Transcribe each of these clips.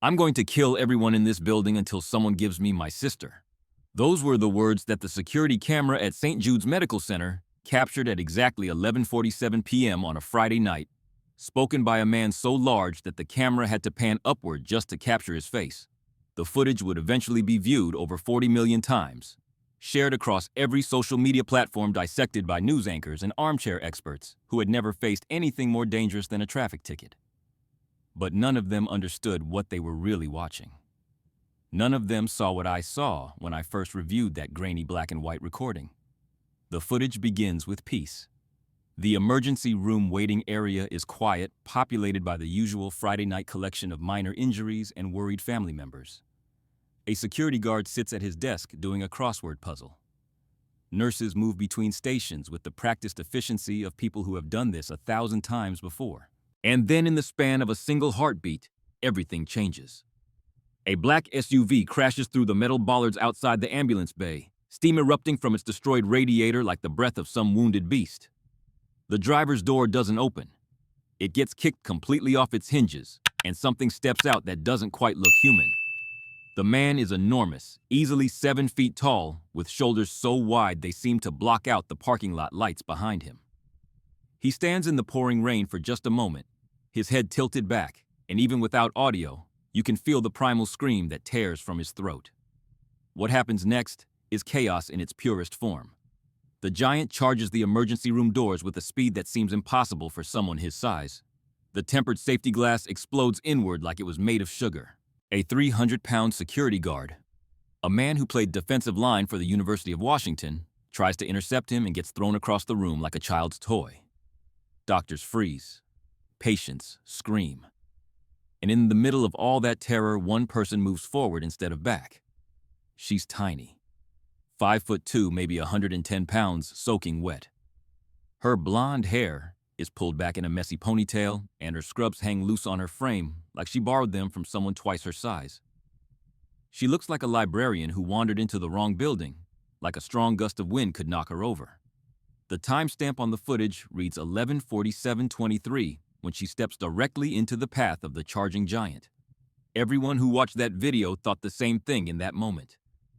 I'm going to kill everyone in this building until someone gives me my sister. Those were the words that the security camera at St. Jude's Medical Center captured at exactly 11:47 p.m. on a Friday night, spoken by a man so large that the camera had to pan upward just to capture his face. The footage would eventually be viewed over 40 million times, shared across every social media platform, dissected by news anchors and armchair experts who had never faced anything more dangerous than a traffic ticket. But none of them understood what they were really watching. None of them saw what I saw when I first reviewed that grainy black and white recording. The footage begins with peace. The emergency room waiting area is quiet, populated by the usual Friday night collection of minor injuries and worried family members. A security guard sits at his desk doing a crossword puzzle. Nurses move between stations with the practiced efficiency of people who have done this 1,000 times before. And then in the span of a single heartbeat, everything changes. A black SUV crashes through the metal bollards outside the ambulance bay, steam erupting from its destroyed radiator like the breath of some wounded beast. The driver's door doesn't open. It gets kicked completely off its hinges, and something steps out that doesn't quite look human. The man is enormous, easily 7 feet tall, with shoulders so wide they seem to block out the parking lot lights behind him. He stands in the pouring rain for just a moment, his head tilted back, and even without audio, you can feel the primal scream that tears from his throat. What happens next is chaos in its purest form. The giant charges the emergency room doors with a speed that seems impossible for someone his size. The tempered safety glass explodes inward like it was made of sugar. A 300-pound security guard, a man who played defensive line for the University of Washington, tries to intercept him and gets thrown across the room like a child's toy. Doctors freeze. Patients scream. And in the middle of all that terror, one person moves forward instead of back. She's tiny. 5'2", maybe 110 pounds, soaking wet. Her blonde hair is pulled back in a messy ponytail, and her scrubs hang loose on her frame like she borrowed them from someone twice her size. She looks like a librarian who wandered into the wrong building, like a strong gust of wind could knock her over. The timestamp on the footage reads 11:47:23 when she steps directly into the path of the charging giant. Everyone who watched that video thought the same thing in that moment.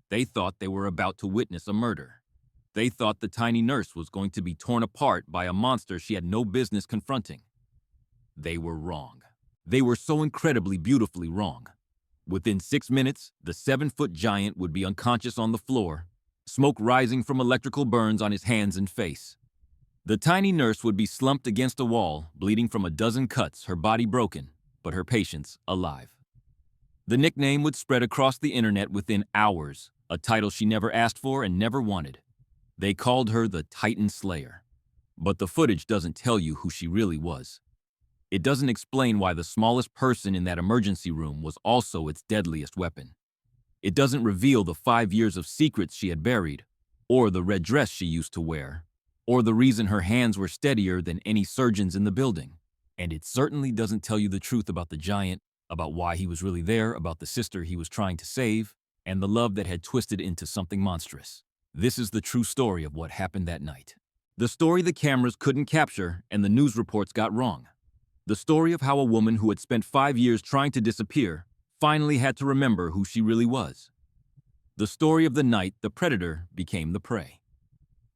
They thought they were about to witness a murder. They thought the tiny nurse was going to be torn apart by a monster she had no business confronting. They were wrong. They were so incredibly beautifully wrong. Within 6 minutes, the 7-foot giant would be unconscious on the floor, smoke rising from electrical burns on his hands and face. The tiny nurse would be slumped against a wall, bleeding from a dozen cuts, her body broken, but her patients alive. The nickname would spread across the internet within hours, a title she never asked for and never wanted. They called her the Titan Slayer. But the footage doesn't tell you who she really was. It doesn't explain why the smallest person in that emergency room was also its deadliest weapon. It doesn't reveal the 5 years of secrets she had buried, or the red dress she used to wear, or the reason her hands were steadier than any surgeons in the building. And it certainly doesn't tell you the truth about the giant, about why he was really there, about the sister he was trying to save, and the love that had twisted into something monstrous. This is the true story of what happened that night. The story the cameras couldn't capture and the news reports got wrong. The story of how a woman who had spent 5 years trying to disappear finally had to remember who she really was. The story of the night the predator became the prey.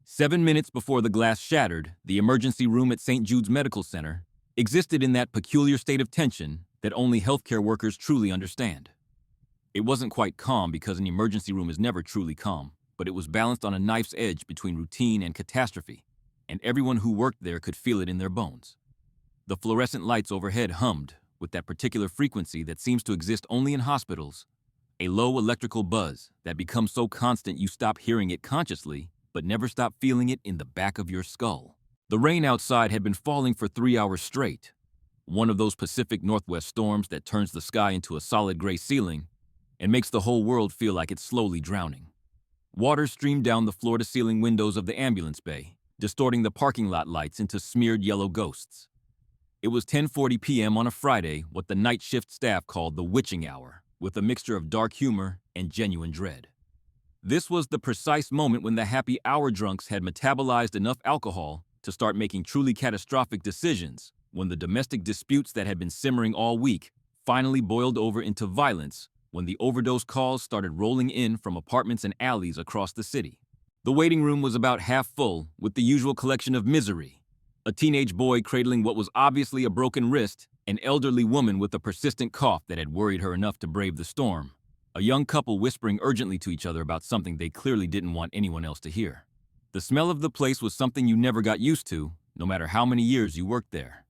7 minutes before the glass shattered, the emergency room at St. Jude's Medical Center existed in that peculiar state of tension that only healthcare workers truly understand. It wasn't quite calm because an emergency room is never truly calm, but it was balanced on a knife's edge between routine and catastrophe, and everyone who worked there could feel it in their bones. The fluorescent lights overhead hummed with that particular frequency that seems to exist only in hospitals, a low electrical buzz that becomes so constant you stop hearing it consciously, but never stop feeling it in the back of your skull. The rain outside had been falling for 3 hours straight, one of those Pacific Northwest storms that turns the sky into a solid gray ceiling and makes the whole world feel like it's slowly drowning. Water streamed down the floor-to-ceiling windows of the ambulance bay, distorting the parking lot lights into smeared yellow ghosts. It was 10:40 p.m. on a Friday, what the night shift staff called the witching hour, with a mixture of dark humor and genuine dread. This was the precise moment when the happy hour drunks had metabolized enough alcohol to start making truly catastrophic decisions, when the domestic disputes that had been simmering all week finally boiled over into violence when the overdose calls started rolling in from apartments and alleys across the city. The waiting room was about half full, with the usual collection of misery. A teenage boy cradling what was obviously a broken wrist, an elderly woman with a persistent cough that had worried her enough to brave the storm, a young couple whispering urgently to each other about something they clearly didn't want anyone else to hear. The smell of the place was something you never got used to, no matter how many years you worked there.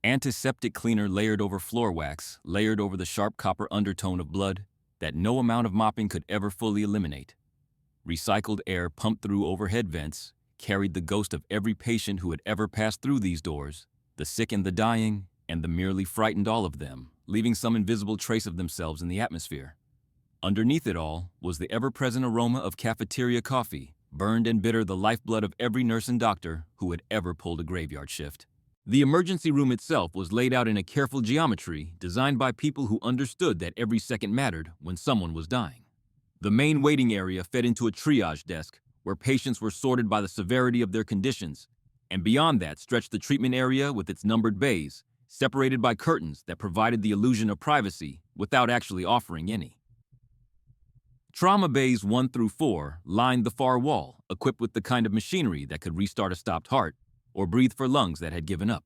Antiseptic cleaner layered over floor wax, layered over the sharp copper undertone of blood that no amount of mopping could ever fully eliminate. Recycled air pumped through overhead vents carried the ghost of every patient who had ever passed through these doors, the sick and the dying, and the merely frightened, all of them, leaving some invisible trace of themselves in the atmosphere. Underneath it all was the ever-present aroma of cafeteria coffee, burned and bitter, the lifeblood of every nurse and doctor who had ever pulled a graveyard shift. The emergency room itself was laid out in a careful geometry designed by people who understood that every second mattered when someone was dying. The main waiting area fed into a triage desk where patients were sorted by the severity of their conditions, and beyond that stretched the treatment area with its numbered bays, separated by curtains that provided the illusion of privacy without actually offering any. Trauma bays 1 through 4 lined the far wall, equipped with the kind of machinery that could restart a stopped heart or breathe for lungs that had given up.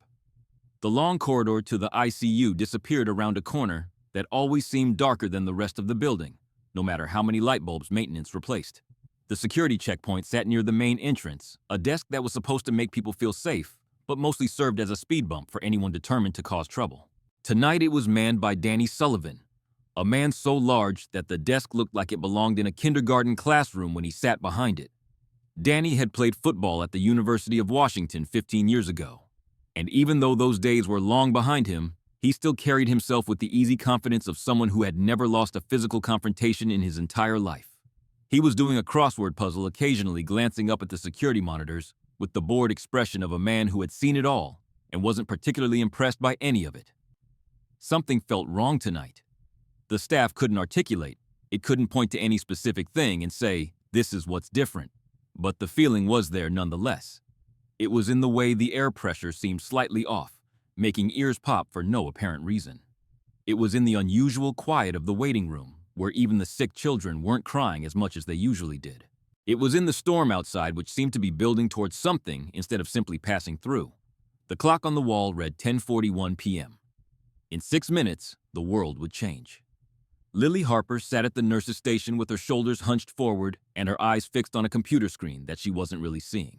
The long corridor to the ICU disappeared around a corner that always seemed darker than the rest of the building, no matter how many light bulbs maintenance replaced. The security checkpoint sat near the main entrance, a desk that was supposed to make people feel safe, but mostly served as a speed bump for anyone determined to cause trouble. Tonight it was manned by Danny Sullivan, a man so large that the desk looked like it belonged in a kindergarten classroom when he sat behind it. Danny had played football at the University of Washington 15 years ago, and even though those days were long behind him, he still carried himself with the easy confidence of someone who had never lost a physical confrontation in his entire life. He was doing a crossword puzzle, occasionally glancing up at the security monitors with the bored expression of a man who had seen it all and wasn't particularly impressed by any of it. Something felt wrong tonight. The staff couldn't articulate. It couldn't point to any specific thing and say, "This is what's different." But the feeling was there nonetheless. It was in the way the air pressure seemed slightly off, making ears pop for no apparent reason. It was in the unusual quiet of the waiting room, where even the sick children weren't crying as much as they usually did. It was in the storm outside, which seemed to be building towards something instead of simply passing through. The clock on the wall read 10:41 p.m. In 6 minutes, the world would change. Lily Harper sat at the nurse's station with her shoulders hunched forward and her eyes fixed on a computer screen that she wasn't really seeing.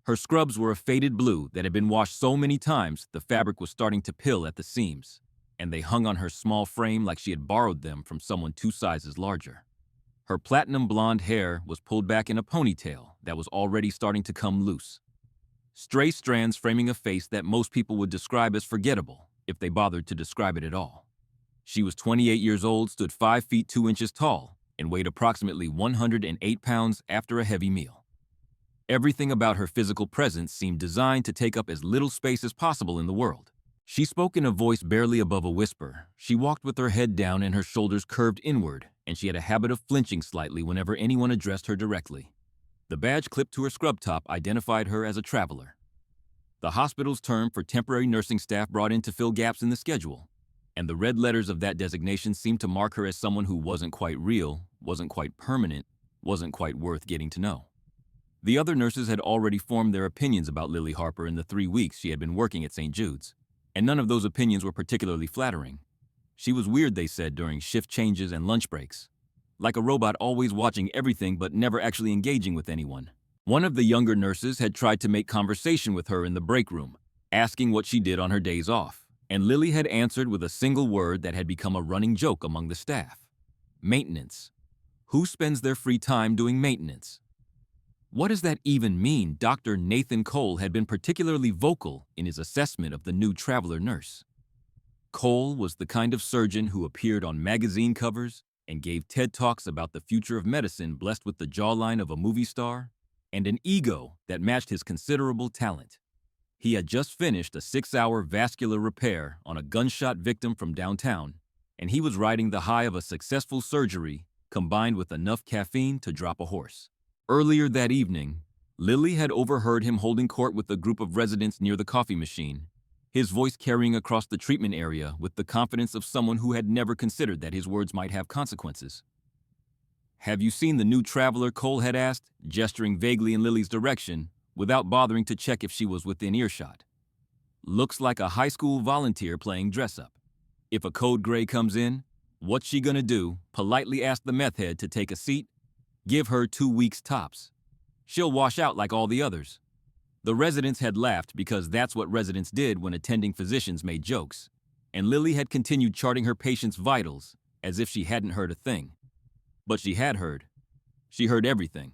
Her scrubs were a faded blue that had been washed so many times the fabric was starting to pill at the seams, and they hung on her small frame like she had borrowed them from someone 2 sizes larger. Her platinum blonde hair was pulled back in a ponytail that was already starting to come loose. Stray strands framing a face that most people would describe as forgettable, if they bothered to describe it at all. She was 28 years old, stood 5 feet 2 inches tall, and weighed approximately 108 pounds after a heavy meal. Everything about her physical presence seemed designed to take up as little space as possible in the world. She spoke in a voice barely above a whisper. She walked with her head down and her shoulders curved inward, and she had a habit of flinching slightly whenever anyone addressed her directly. The badge clipped to her scrub top identified her as a traveler, the hospital's term for temporary nursing staff brought in to fill gaps in the schedule, and the red letters of that designation seemed to mark her as someone who wasn't quite real, wasn't quite permanent, wasn't quite worth getting to know. The other nurses had already formed their opinions about Lily Harper in the 3 weeks she had been working at St. Jude's, and none of those opinions were particularly flattering. She was weird, they said, during shift changes and lunch breaks. Like a robot always watching everything but never actually engaging with anyone. One of the younger nurses had tried to make conversation with her in the break room, asking what she did on her days off, and Lily had answered with a single word that had become a running joke among the staff. Maintenance. Who spends their free time doing maintenance? What does that even mean? Dr. Nathan Cole had been particularly vocal in his assessment of the new traveler nurse. Cole was the kind of surgeon who appeared on magazine covers and gave TED Talks about the future of medicine, blessed with the jawline of a movie star and an ego that matched his considerable talent. He had just finished a 6-hour vascular repair on a gunshot victim from downtown, and he was riding the high of a successful surgery combined with enough caffeine to drop a horse. Earlier that evening, Lily had overheard him holding court with a group of residents near the coffee machine. his voice carrying across the treatment area with the confidence of someone who had never considered that his words might have consequences. "Have you seen the new traveler?" Cole had asked, gesturing vaguely in Lily's direction, without bothering to check if she was within earshot. "Looks like a high school volunteer playing dress-up. If a code gray comes in, what's she gonna do? Politely ask the meth head to take a seat? Give her 2 weeks tops. She'll wash out like all the others." The residents had laughed because that's what residents did when attending physicians made jokes, and Lily had continued charting her patient's vitals as if she hadn't heard a thing. But she had heard. She heard everything.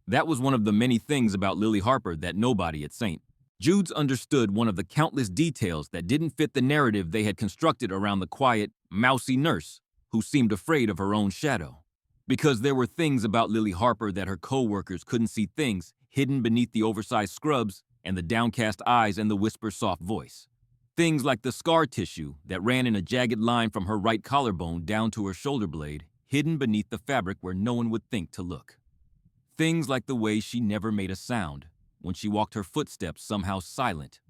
That was one of the many things about Lily Harper that nobody at St. Jude's understood, one of the countless details that didn't fit the narrative they had constructed around the quiet, mousy nurse who seemed afraid of her own shadow. Because there were things about Lily Harper that her co-workers couldn't see, things hidden beneath the oversized scrubs and the downcast eyes and the whisper-soft voice. Things like the scar tissue that ran in a jagged line from her right collarbone down to her shoulder blade, hidden beneath the fabric where no one would think to look. Things like the way she never made a sound when she walked, her footsteps somehow silent,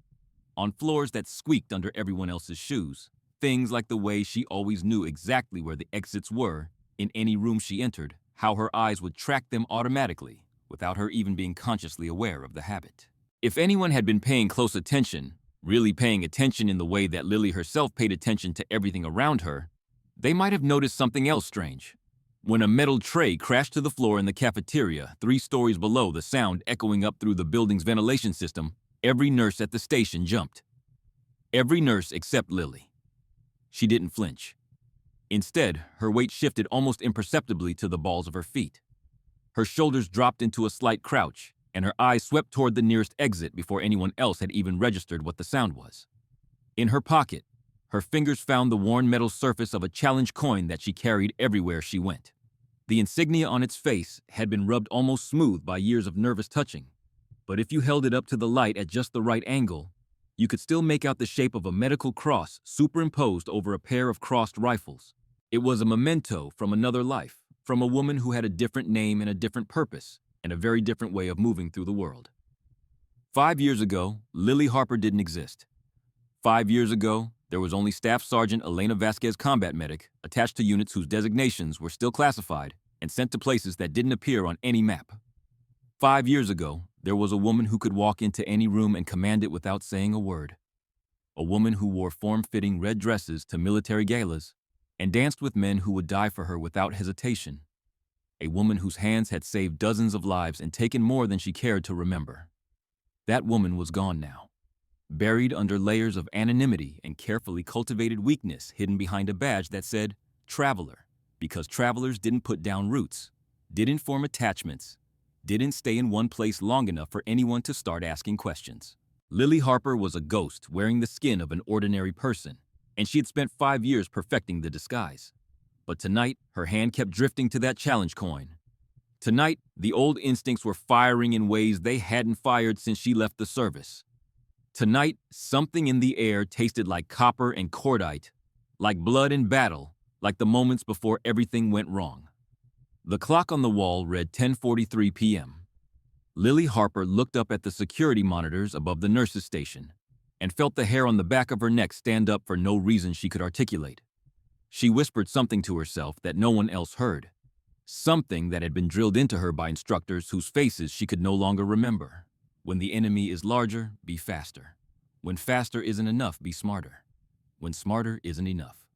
on floors that squeaked under everyone else's shoes. Things like the way she always knew exactly where the exits were in any room she entered, how her eyes would track them automatically, without her even being consciously aware of the habit. If anyone had been paying close attention, really paying attention in the way that Lily herself paid attention to everything around her, they might have noticed something else strange. When a metal tray crashed to the floor in the cafeteria 3 stories below, the sound echoing up through the building's ventilation system, every nurse at the station jumped. Every nurse except Lily. She didn't flinch. Instead, her weight shifted almost imperceptibly to the balls of her feet. Her shoulders dropped into a slight crouch, and her eyes swept toward the nearest exit before anyone else had even registered what the sound was. In her pocket, her fingers found the worn metal surface of a challenge coin that she carried everywhere she went. The insignia on its face had been rubbed almost smooth by years of nervous touching, but if you held it up to the light at just the right angle, you could still make out the shape of a medical cross superimposed over a pair of crossed rifles. It was a memento from another life, from a woman who had a different name and a different purpose, and a very different way of moving through the world. 5 years ago, Lily Harper didn't exist. 5 years ago, there was only Staff Sergeant Elena Vasquez, combat medic, attached to units whose designations were still classified and sent to places that didn't appear on any map. 5 years ago, there was a woman who could walk into any room and command it without saying a word. A woman who wore form-fitting red dresses to military galas and danced with men who would die for her without hesitation. A woman whose hands had saved dozens of lives and taken more than she cared to remember. That woman was gone now, buried under layers of anonymity and carefully cultivated weakness hidden behind a badge that said Traveler, because travelers didn't put down roots, didn't form attachments, didn't stay in one place long enough for anyone to start asking questions. Lily Harper was a ghost wearing the skin of an ordinary person, and she had spent 5 years perfecting the disguise. But tonight, her hand kept drifting to that challenge coin. Tonight, the old instincts were firing in ways they hadn't fired since she left the service. Tonight, something in the air tasted like copper and cordite, like blood and battle, like the moments before everything went wrong. The clock on the wall read 10:43 p.m. Lily Harper looked up at the security monitors above the nurses' station and felt the hair on the back of her neck stand up for no reason she could articulate. She whispered something to herself that no one else heard, something that had been drilled into her by instructors whose faces she could no longer remember. When the enemy is larger, be faster. When faster isn't enough, be smarter. When smarter isn't enough.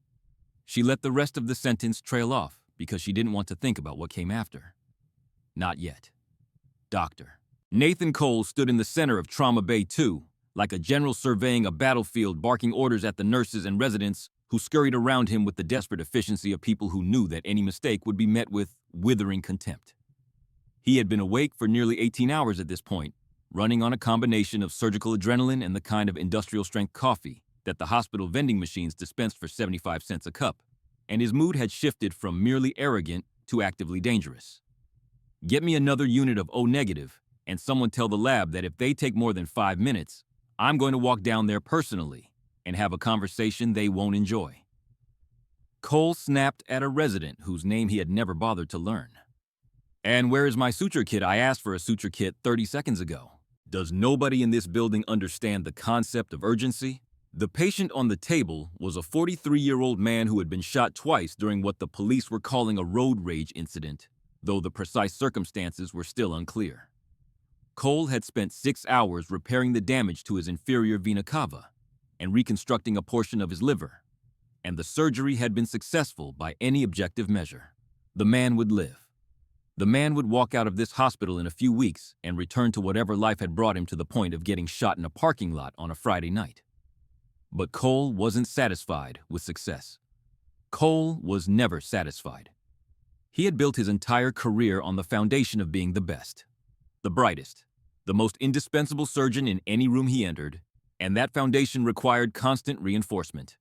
She let the rest of the sentence trail off because she didn't want to think about what came after. Not yet. Doctor. Nathan Cole stood in the center of Trauma Bay 2, like a general surveying a battlefield, barking orders at the nurses and residents who scurried around him with the desperate efficiency of people who knew that any mistake would be met with withering contempt. He had been awake for nearly 18 hours at this point, running on a combination of surgical adrenaline and the kind of industrial-strength coffee that the hospital vending machines dispensed for 75 cents a cup, and his mood had shifted from merely arrogant to actively dangerous. Get me another unit of O negative, and someone tell the lab that if they take more than 5 minutes, I'm going to walk down there personally and have a conversation they won't enjoy. Cole snapped at a resident whose name he had never bothered to learn. And where is my suture kit? I asked for a suture kit 30 seconds ago. Does nobody in this building understand the concept of urgency? The patient on the table was a 43-year-old man who had been shot twice during what the police were calling a road rage incident, though the precise circumstances were still unclear. Cole had spent 6 hours repairing the damage to his inferior vena cava and reconstructing a portion of his liver, and the surgery had been successful by any objective measure. The man would live. The man would walk out of this hospital in a few weeks and return to whatever life had brought him to the point of getting shot in a parking lot on a Friday night. But Cole wasn't satisfied with success. Cole was never satisfied. He had built his entire career on the foundation of being the best, the brightest, the most indispensable surgeon in any room he entered, and that foundation required constant reinforcement.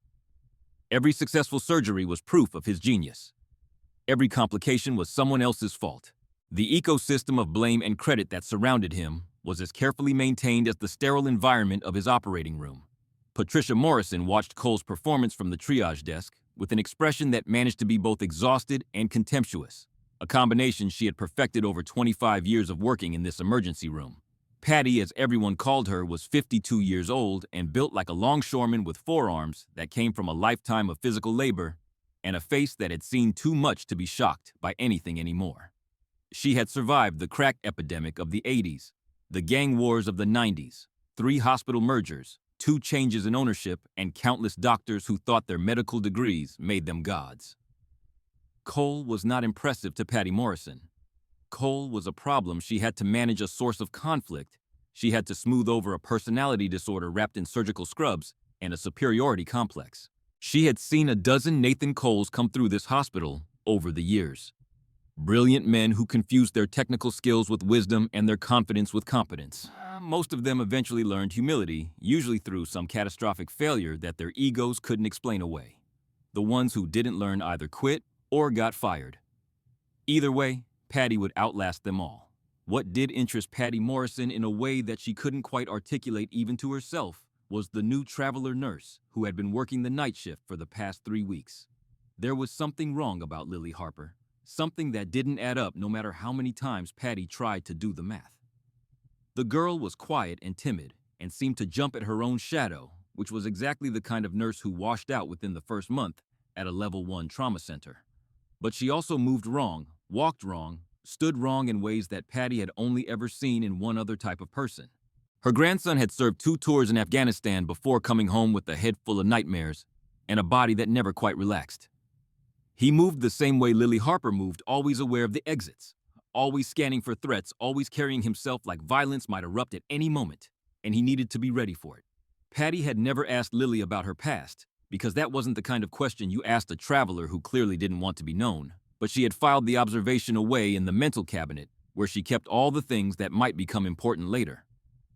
Every successful surgery was proof of his genius. Every complication was someone else's fault. The ecosystem of blame and credit that surrounded him was as carefully maintained as the sterile environment of his operating room. Patricia Morrison watched Cole's performance from the triage desk with an expression that managed to be both exhausted and contemptuous, a combination she had perfected over 25 years of working in this emergency room. Patty, as everyone called her, was 52 years old and built like a longshoreman with forearms that came from a lifetime of physical labor and a face that had seen too much to be shocked by anything anymore. She had survived the crack epidemic of the 80s, the gang wars of the 90s, 3 hospital mergers, 2 changes in ownership, and countless doctors who thought their medical degrees made them gods. Cole was not impressive to Patty Morrison. Cole was a problem. She had to manage a source of conflict. She had to smooth over a personality disorder wrapped in surgical scrubs and a superiority complex. She had seen a dozen Nathan Coles come through this hospital over the years. Brilliant men who confused their technical skills with wisdom and their confidence with competence. Most of them eventually learned humility, usually through some catastrophic failure that their egos couldn't explain away. The ones who didn't learn either quit or got fired. Either way, Patty would outlast them all. What did interest Patty Morrison in a way that she couldn't quite articulate even to herself was the new traveler nurse who had been working the night shift for the past 3 weeks. There was something wrong about Lily Harper, something that didn't add up no matter how many times Patty tried to do the math. The girl was quiet and timid and seemed to jump at her own shadow, which was exactly the kind of nurse who washed out within the first month at a level 1 trauma center. But she also moved wrong, walked wrong, stood wrong in ways that Patty had only ever seen in one other type of person. Her grandson had served 2 tours in Afghanistan before coming home with a head full of nightmares and a body that never quite relaxed. He moved the same way Lily Harper moved, always aware of the exits, always scanning for threats, always carrying himself like violence might erupt at any moment, and he needed to be ready for it. Patty had never asked Lily about her past, because that wasn't the kind of question you asked a traveler who clearly didn't want to be known, but she had filed the observation away in the mental cabinet, where she kept all the things that might become important later.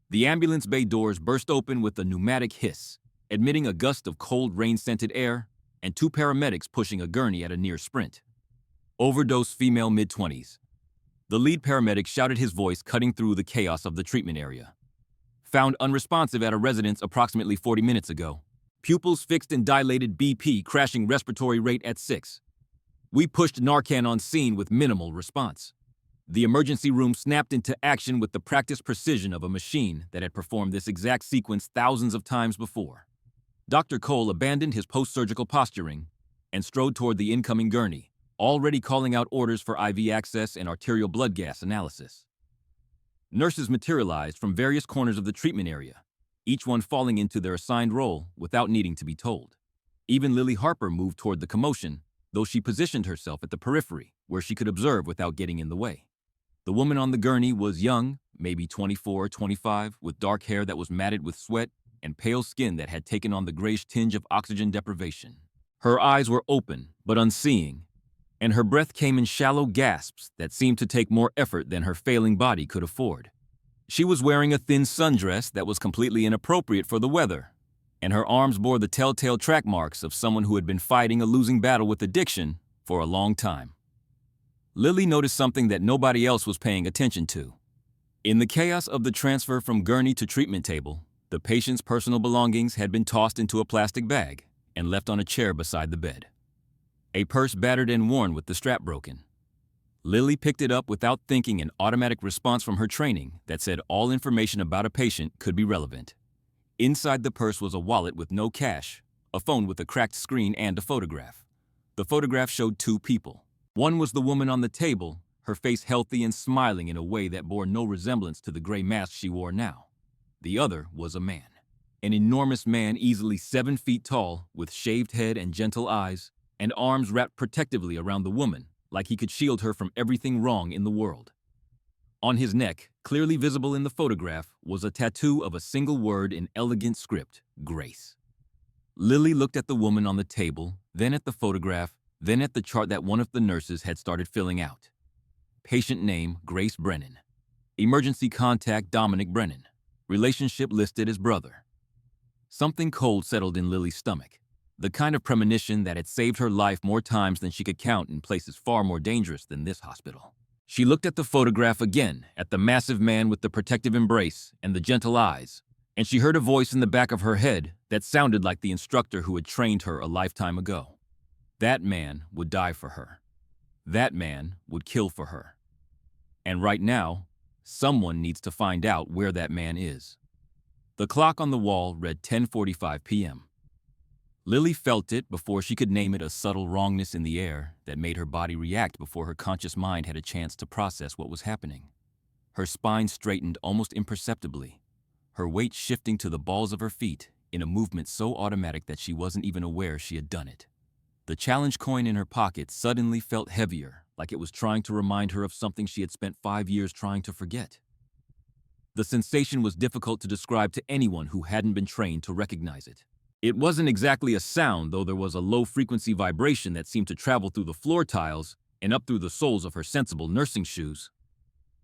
The ambulance bay doors burst open with a pneumatic hiss, admitting a gust of cold rain-scented air, and 2 paramedics pushing a gurney at a near sprint. Overdose female mid-20s. The lead paramedic shouted, his voice cutting through the chaos of the treatment area. Found unresponsive at a residence approximately 40 minutes ago. Pupils fixed and dilated, BP crashing, respiratory rate at 6. We pushed Narcan on scene with minimal response. The emergency room snapped into action with the practiced precision of a machine that had performed this exact sequence thousands of times before. Dr. Cole abandoned his post-surgical posturing and strode toward the incoming gurney, already calling out orders for IV access and arterial blood gas analysis. Nurses materialized from various corners of the treatment area, each one falling into their assigned role without needing to be told. Even Lily Harper moved toward the commotion, though she positioned herself at the periphery, where she could observe without getting in the way. The woman on the gurney was young, maybe 24 or 25, with dark hair that was matted with sweat and pale skin that had taken on the grayish tinge of oxygen deprivation. Her eyes were open, but unseeing, and her breath came in shallow gasps that seemed to take more effort than her failing body could afford. She was wearing a thin sundress that was completely inappropriate for the weather, and her arms bore the telltale track marks of someone who had been fighting a losing battle with addiction for a long time. Lily noticed something that nobody else was paying attention to. In the chaos of the transfer from gurney to treatment table, the patient's personal belongings had been tossed into a plastic bag and left on a chair beside the bed. A purse battered and worn with the strap broken. Lily picked it up without thinking, an automatic response from her training that said all information about a patient could be relevant. Inside the purse was a wallet with no cash, a phone with a cracked screen, and a photograph. The photograph showed two people. One was the woman on the table, her face healthy and smiling in a way that bore no resemblance to the gray mask she wore now. The other was a man. An enormous man, easily 7 feet tall, with shaved head and gentle eyes, and arms wrapped protectively around the woman, like he could shield her from everything wrong in the world. On his neck, clearly visible in the photograph, was a tattoo of a single word in elegant script: Grace. Lily looked at the woman on the table, then at the photograph, then at the chart that one of the nurses had started filling out. Patient name, Grace Brennan. Emergency contact, Dominic Brennan. Relationship listed as brother. Something cold settled in Lily's stomach, the kind of premonition that had saved her life more times than she could count in places far more dangerous than this hospital. She looked at the photograph again, at the massive man with the protective embrace and the gentle eyes, and she heard a voice in the back of her head that sounded like the instructor who had trained her a lifetime ago. That man would die for her. That man would kill for her. And right now, someone needs to find out where that man is. The clock on the wall read 10:45 p.m. Lily felt it before she could name it, a subtle wrongness in the air that made her body react before her conscious mind had a chance to process what was happening. Her spine straightened almost imperceptibly, her weight shifting to the balls of her feet in a movement so automatic that she wasn't even aware she had done it. The challenge coin in her pocket suddenly felt heavier, like it was trying to remind her of something she had spent 5 years trying to forget. The sensation was difficult to describe to anyone who hadn't been trained to recognize it. It wasn't exactly a sound, though there was a low-frequency vibration that seemed to travel through the floor tiles and up through the soles of her sensible nursing shoes.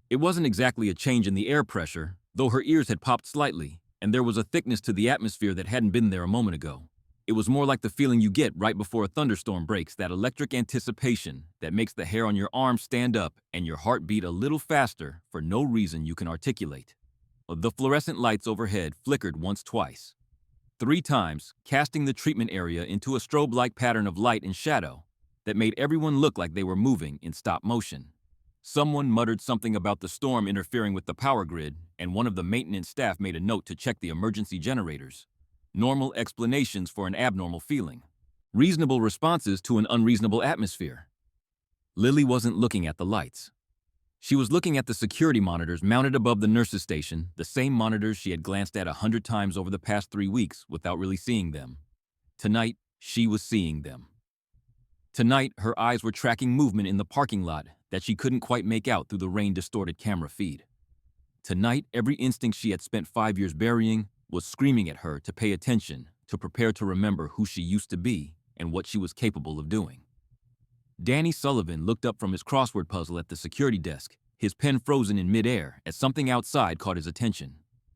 It wasn't exactly a change in the air pressure, though her ears had popped slightly, and there was a thickness to the atmosphere that hadn't been there a moment ago. It was more like the feeling you get right before a thunderstorm breaks, that electric anticipation that makes the hair on your arm stand up and your heart beat a little faster for no reason you can articulate. The fluorescent lights overhead flickered once, twice, 3 times, casting the treatment area into a strobe-like pattern of light and shadow that made everyone look like they were moving in stop motion. Someone muttered something about the storm interfering with the power grid, and one of the maintenance staff made a note to check the emergency generators. Normal explanations for an abnormal feeling. Reasonable responses to an unreasonable atmosphere. Lily wasn't looking at the lights. She was looking at the security monitors mounted above the nurses' station, the same monitors she had glanced at 100 times over the past 3 weeks without really seeing them. Tonight, she was seeing them. Tonight, her eyes were tracking movement in the parking lot that she couldn't quite make out through the rain-distorted camera feed. Tonight, every instinct she had spent 5 years burying was screaming at her to pay attention, to prepare to remember who she used to be and what she was capable of doing. Danny Sullivan looked up from his crossword puzzle at the security desk, his pen frozen in midair as something outside caught his attention.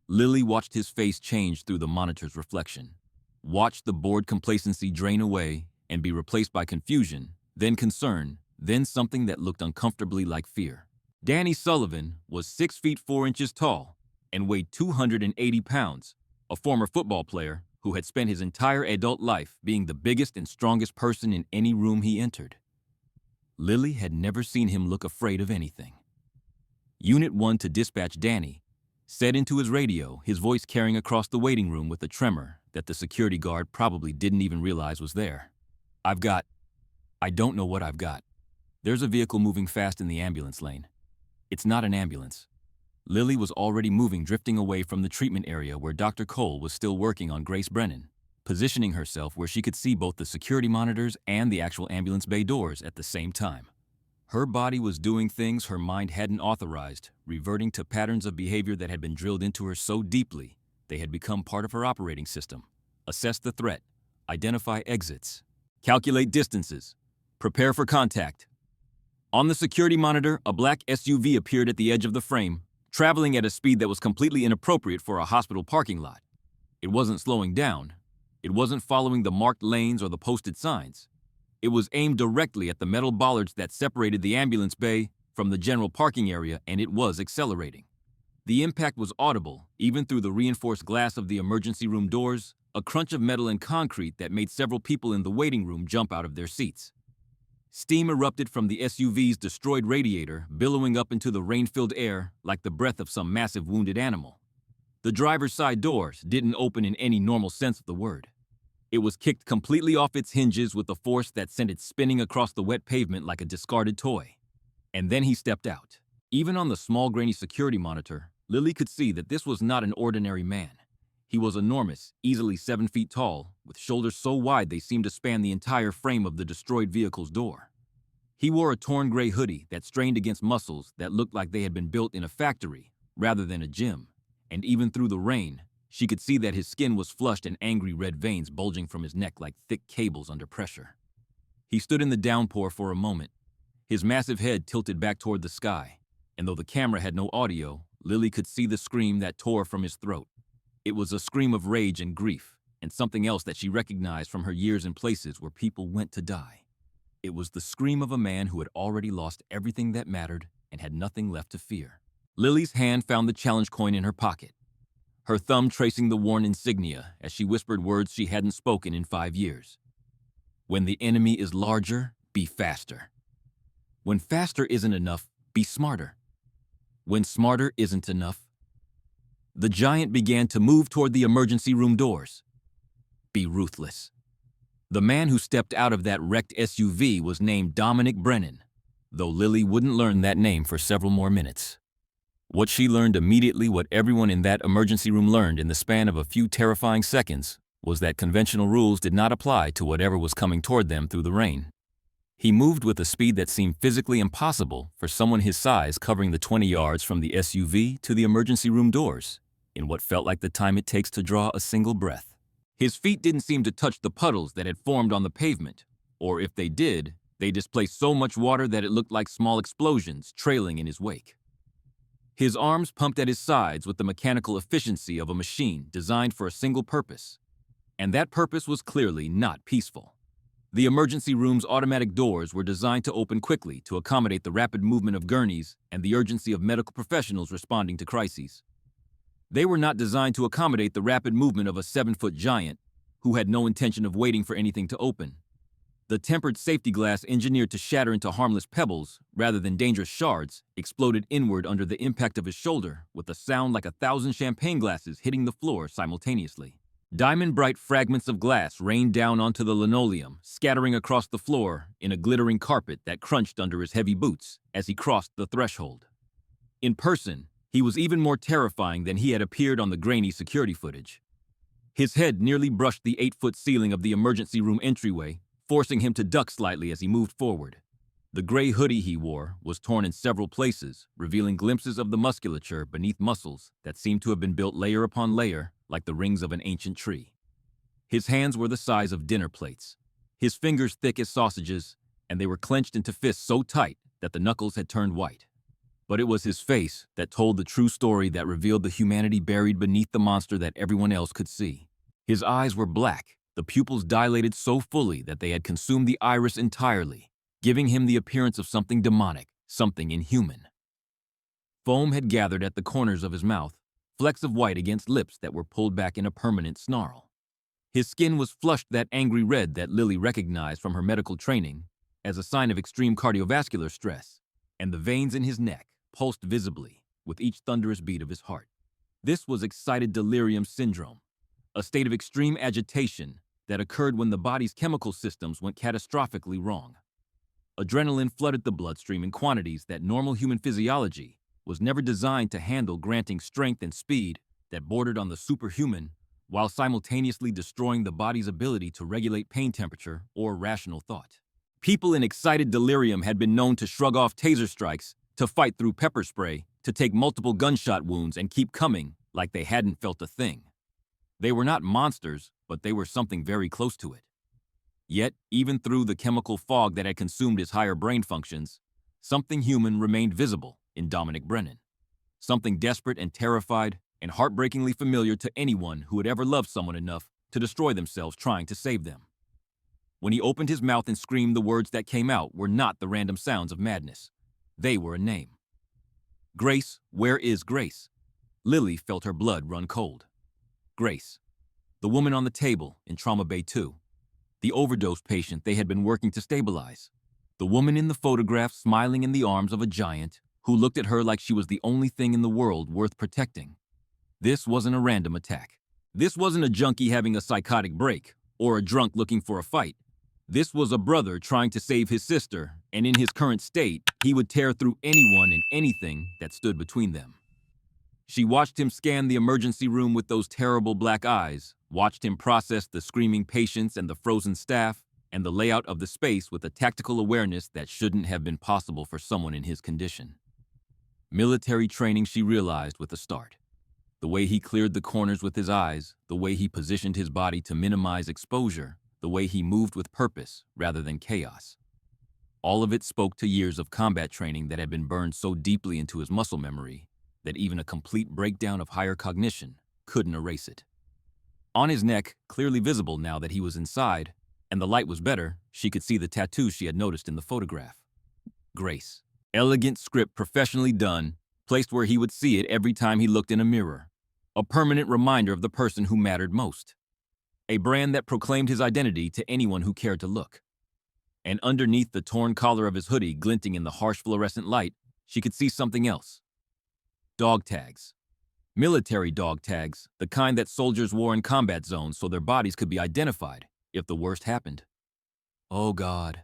Lily watched his face change through the monitor's reflection, watched the bored complacency drain away and be replaced by confusion, then concern, then something that looked uncomfortably like fear. Danny Sullivan was 6 feet 4 inches tall and weighed 280 pounds, a former football player who had spent his entire adult life being the biggest and strongest person in any room he entered. Lily had never seen him look afraid of anything. Unit 1 to dispatch Danny, said into his radio, his voice carrying across the waiting room with a tremor that the security guard probably didn't even realize was there. I don't know what I've got. There's a vehicle moving fast in the ambulance lane. It's not an ambulance. Lily was already moving, drifting away from the treatment area where Dr. Cole was still working on Grace Brennan, positioning herself where she could see both the security monitors and the actual ambulance bay doors at the same time. Her body was doing things her mind hadn't authorized, reverting to patterns of behavior that had been drilled into her so deeply they had become part of her operating system. Assess the threat, identify exits, calculate distances, prepare for contact. On the security monitor, a black SUV appeared at the edge of the frame, traveling at a speed that was completely inappropriate for a hospital parking lot. It wasn't slowing down. It wasn't following the marked lanes or the posted signs. It was aimed directly at the metal bollards that separated the ambulance bay from the general parking area, and it was accelerating. The impact was audible, even through the reinforced glass of the emergency room doors, a crunch of metal and concrete that made several people in the waiting room jump out of their seats. Steam erupted from the SUV's destroyed radiator, billowing up into the rain-filled air like the breath of some massive wounded animal. The driver's side doors didn't open in any normal sense of the word. It was kicked completely off its hinges with a force that sent it spinning across the wet pavement like a discarded toy. And then he stepped out. Even on the small grainy security monitor, Lily could see that this was not an ordinary man. He was enormous, easily 7 feet tall, with shoulders so wide they seemed to span the entire frame of the destroyed vehicle's door. He wore a torn gray hoodie that strained against muscles that looked like they had been built in a factory rather than a gym. And even through the rain, she could see that his skin was flushed and angry red veins bulging from his neck like thick cables under pressure. He stood in the downpour for a moment, his massive head tilted back toward the sky, and though the camera had no audio, Lily could see the scream that tore from his throat. It was a scream of rage and grief, and something else that she recognized from her years in places where people went to die. It was the scream of a man who had already lost everything that mattered and had nothing left to fear. Lily's hand found the challenge coin in her pocket, her thumb tracing the worn insignia as she whispered words she hadn't spoken in 5 years. When the enemy is larger, be faster. When faster isn't enough, be smarter. When smarter isn't enough, the giant began to move toward the emergency room doors. Be ruthless. The man who stepped out of that wrecked SUV was named Dominic Brennan, though Lily wouldn't learn that name for several more minutes. What she learned immediately, what everyone in that emergency room learned in the span of a few terrifying seconds, was that conventional rules did not apply to whatever was coming toward them through the rain. He moved with a speed that seemed physically impossible for someone his size, covering the 20 yards from the SUV to the emergency room doors, in what felt like the time it takes to draw a single breath. His feet didn't seem to touch the puddles that had formed on the pavement, or if they did, they displaced so much water that it looked like small explosions trailing in his wake. His arms pumped at his sides with the mechanical efficiency of a machine designed for a single purpose, and that purpose was clearly not peaceful. The emergency room's automatic doors were designed to open quickly to accommodate the rapid movement of gurneys and the urgency of medical professionals responding to crises. They were not designed to accommodate the rapid movement of a 7-foot giant who had no intention of waiting for anything to open. The tempered safety glass, engineered to shatter into harmless pebbles rather than dangerous shards, exploded inward under the impact of his shoulder with a sound like 1,000 champagne glasses hitting the floor simultaneously. Diamond-bright fragments of glass rained down onto the linoleum, scattering across the floor in a glittering carpet that crunched under his heavy boots as he crossed the threshold. In person, he was even more terrifying than he had appeared on the grainy security footage. His head nearly brushed the 8-foot ceiling of the emergency room entryway, forcing him to duck slightly as he moved forward. The gray hoodie he wore was torn in several places, revealing glimpses of the musculature beneath muscles that seemed to have been built layer upon layer like the rings of an ancient tree. His hands were the size of dinner plates, his fingers thick as sausages, and they were clenched into fists so tight that the knuckles had turned white. But it was his face that told the true story, that revealed the humanity buried beneath the monster that everyone else could see. His eyes were black, the pupils dilated so fully that they had consumed the iris entirely, giving him the appearance of something demonic, something inhuman. Foam had gathered at the corners of his mouth, flecks of white against lips that were pulled back in a permanent snarl. His skin was flushed that angry red that Lily recognized from her medical training as a sign of extreme cardiovascular stress, and the veins in his neck pulsed visibly with each thunderous beat of his heart. This was excited delirium syndrome, a state of extreme agitation that occurred when the body's chemical systems went catastrophically wrong. Adrenaline flooded the bloodstream in quantities that normal human physiology was never designed to handle, granting strength and speed that bordered on the superhuman, while simultaneously destroying the body's ability to regulate pain temperature or rational thought. People in excited delirium had been known to shrug off taser strikes, to fight through pepper spray, to take multiple gunshot wounds and keep coming like they hadn't felt a thing. They were not monsters, but they were something very close to it. Yet, even through the chemical fog that had consumed his higher brain functions, something human remained visible in Dominic Brennan. Something desperate and terrified and heartbreakingly familiar to anyone who had ever loved someone enough to destroy themselves trying to save them. When he opened his mouth and screamed, the words that came out were not the random sounds of madness. They were a name. Grace, where is Grace? Lily felt her blood run cold. Grace, the woman on the table in Trauma Bay 2, the overdose patient they had been working to stabilize. The woman in the photograph smiling in the arms of a giant who looked at her like she was the only thing in the world worth protecting. This wasn't a random attack. This wasn't a junkie having a psychotic break or a drunk looking for a fight. This was a brother trying to save his sister, and in his current state, he would tear through anyone and anything that stood between them. She watched him scan the emergency room with those terrible black eyes, watched him process the screaming patients and the frozen staff, and the layout of the space with a tactical awareness that shouldn't have been possible for someone in his condition. Military training, she realized with a start. The way he cleared the corners with his eyes, the way he positioned his body to minimize exposure, the way he moved with purpose rather than chaos. All of it spoke to years of combat training that had been burned so deeply into his muscle memory that even a complete breakdown of higher cognition couldn't erase it. On his neck, clearly visible now that he was inside, and the light was better, she could see the tattoo she had noticed in the photograph. Grace. Elegant script professionally done, placed where he would see it every time he looked in a mirror. A permanent reminder of the person who mattered most. A brand that proclaimed his identity to anyone who cared to look. And underneath the torn collar of his hoodie glinting in the harsh fluorescent light, she could see something else. Dog tags. Military dog tags, the kind that soldiers wore in combat zones so their bodies could be identified if the worst happened. Oh God.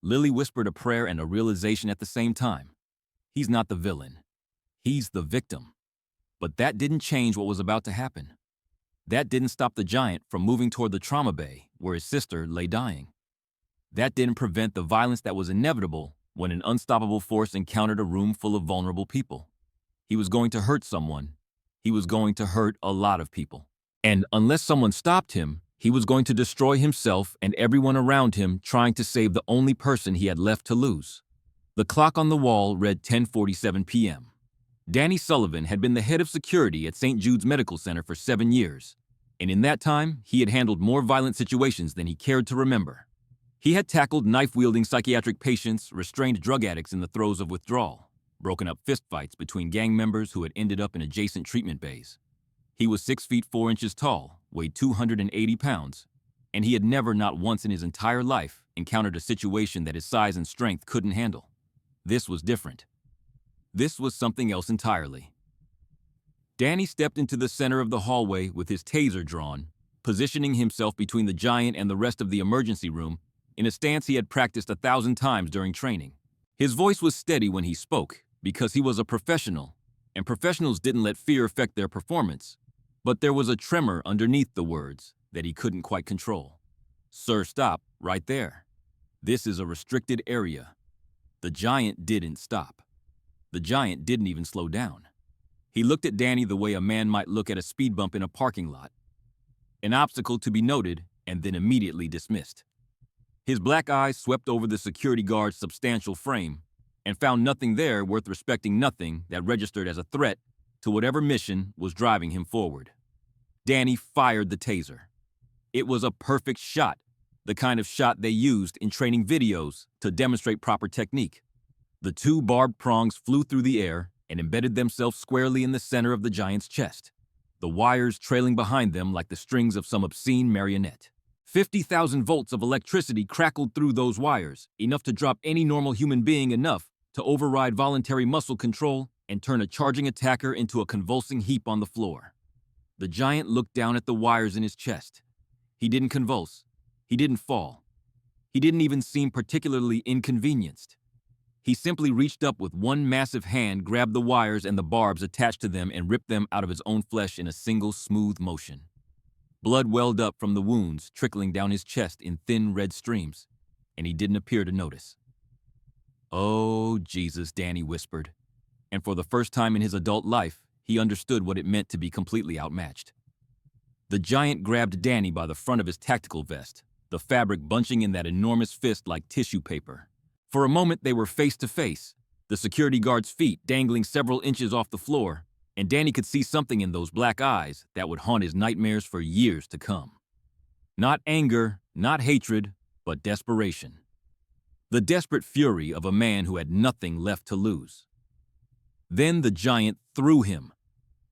Lily whispered a prayer and a realization at the same time. He's not the villain. He's the victim. But that didn't change what was about to happen. That didn't stop the giant from moving toward the trauma bay where his sister lay dying. That didn't prevent the violence that was inevitable when an unstoppable force encountered a room full of vulnerable people. He was going to hurt someone. He was going to hurt a lot of people. And unless someone stopped him, he was going to destroy himself and everyone around him trying to save the only person he had left to lose. The clock on the wall read 10:47 p.m. Danny Sullivan had been the head of security at St. Jude's Medical Center for 7 years, and in that time, he had handled more violent situations than he cared to remember. He had tackled knife-wielding psychiatric patients, restrained drug addicts in the throes of withdrawal, broken up fistfights between gang members who had ended up in adjacent treatment bays. He was 6 feet 4 inches tall, weighed 280 pounds, and he had never, not once in his entire life, encountered a situation that his size and strength couldn't handle. This was different. This was something else entirely. Danny stepped into the center of the hallway with his taser drawn, positioning himself between the giant and the rest of the emergency room in a stance he had practiced 1,000 times during training. His voice was steady when he spoke because he was a professional, and professionals didn't let fear affect their performance. But there was a tremor underneath the words that he couldn't quite control. Sir, stop, right there. This is a restricted area. The giant didn't stop. The giant didn't even slow down. He looked at Danny the way a man might look at a speed bump in a parking lot. An obstacle to be noted and then immediately dismissed. His black eyes swept over the security guard's substantial frame and found nothing there worth respecting, nothing that registered as a threat to whatever mission was driving him forward. Danny fired the taser. It was a perfect shot, the kind of shot they used in training videos to demonstrate proper technique. The two barbed prongs flew through the air and embedded themselves squarely in the center of the giant's chest, the wires trailing behind them like the strings of some obscene marionette. 50,000 volts of electricity crackled through those wires, enough to drop any normal human being, enough to override voluntary muscle control and turn a charging attacker into a convulsing heap on the floor. The giant looked down at the wires in his chest. He didn't convulse. He didn't fall. He didn't even seem particularly inconvenienced. He simply reached up with one massive hand, grabbed the wires and the barbs attached to them, and ripped them out of his own flesh in a single smooth motion. Blood welled up from the wounds, trickling down his chest in thin red streams, and he didn't appear to notice. "Oh, Jesus," Danny whispered, and for the first time in his adult life, he understood what it meant to be completely outmatched. The giant grabbed Danny by the front of his tactical vest, the fabric bunching in that enormous fist like tissue paper. For a moment, they were face to face, the security guard's feet dangling several inches off the floor, and Danny could see something in those black eyes that would haunt his nightmares for years to come. Not anger, not hatred, but desperation. The desperate fury of a man who had nothing left to lose. Then the giant threw him.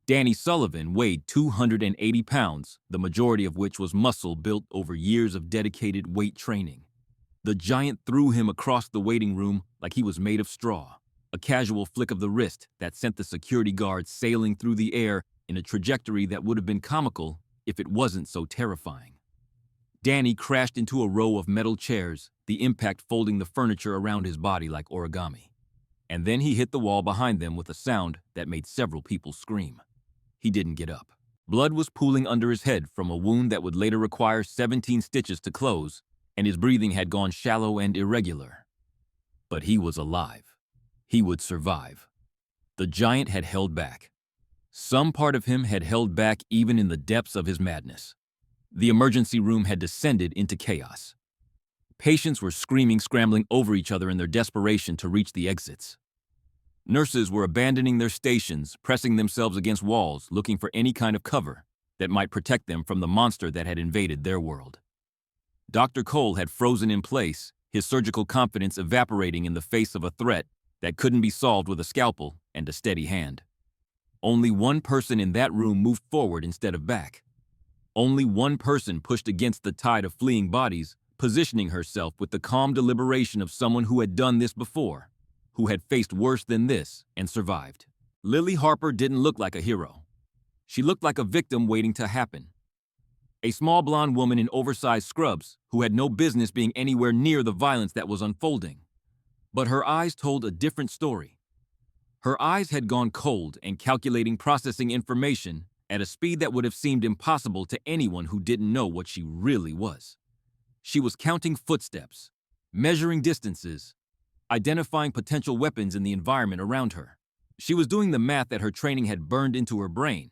Danny Sullivan weighed 280 pounds, the majority of which was muscle built over years of dedicated weight training. The giant threw him across the waiting room like he was made of straw, a casual flick of the wrist that sent the security guard sailing through the air in a trajectory that would have been comical if it wasn't so terrifying. Danny crashed into a row of metal chairs, the impact folding the furniture around his body like origami. And then he hit the wall behind them with a sound that made several people scream. He didn't get up. Blood was pooling under his head from a wound that would later require 17 stitches to close, and his breathing had gone shallow and irregular. But he was alive. He would survive. The giant had held back. Some part of him had held back even in the depths of his madness. The emergency room had descended into chaos. Patients were screaming, scrambling over each other in their desperation to reach the exits. Nurses were abandoning their stations, pressing themselves against walls, looking for any kind of cover that might protect them from the monster that had invaded their world. Dr. Cole had frozen in place, his surgical confidence evaporating in the face of a threat that couldn't be solved with a scalpel and a steady hand. Only one person in that room moved forward instead of back. Only one person pushed against the tide of fleeing bodies, positioning herself with the calm deliberation of someone who had done this before, who had faced worse than this and survived. Lily Harper didn't look like a hero. She looked like a victim waiting to happen. A small blonde woman in oversized scrubs who had no business being anywhere near the violence that was unfolding. But her eyes told a different story. Her eyes had gone cold and calculating, processing information at a speed that would have seemed impossible to anyone who didn't know what she really was. She was counting footsteps, measuring distances, identifying potential weapons in the environment around her. She was doing the math that her training had burned into her brain,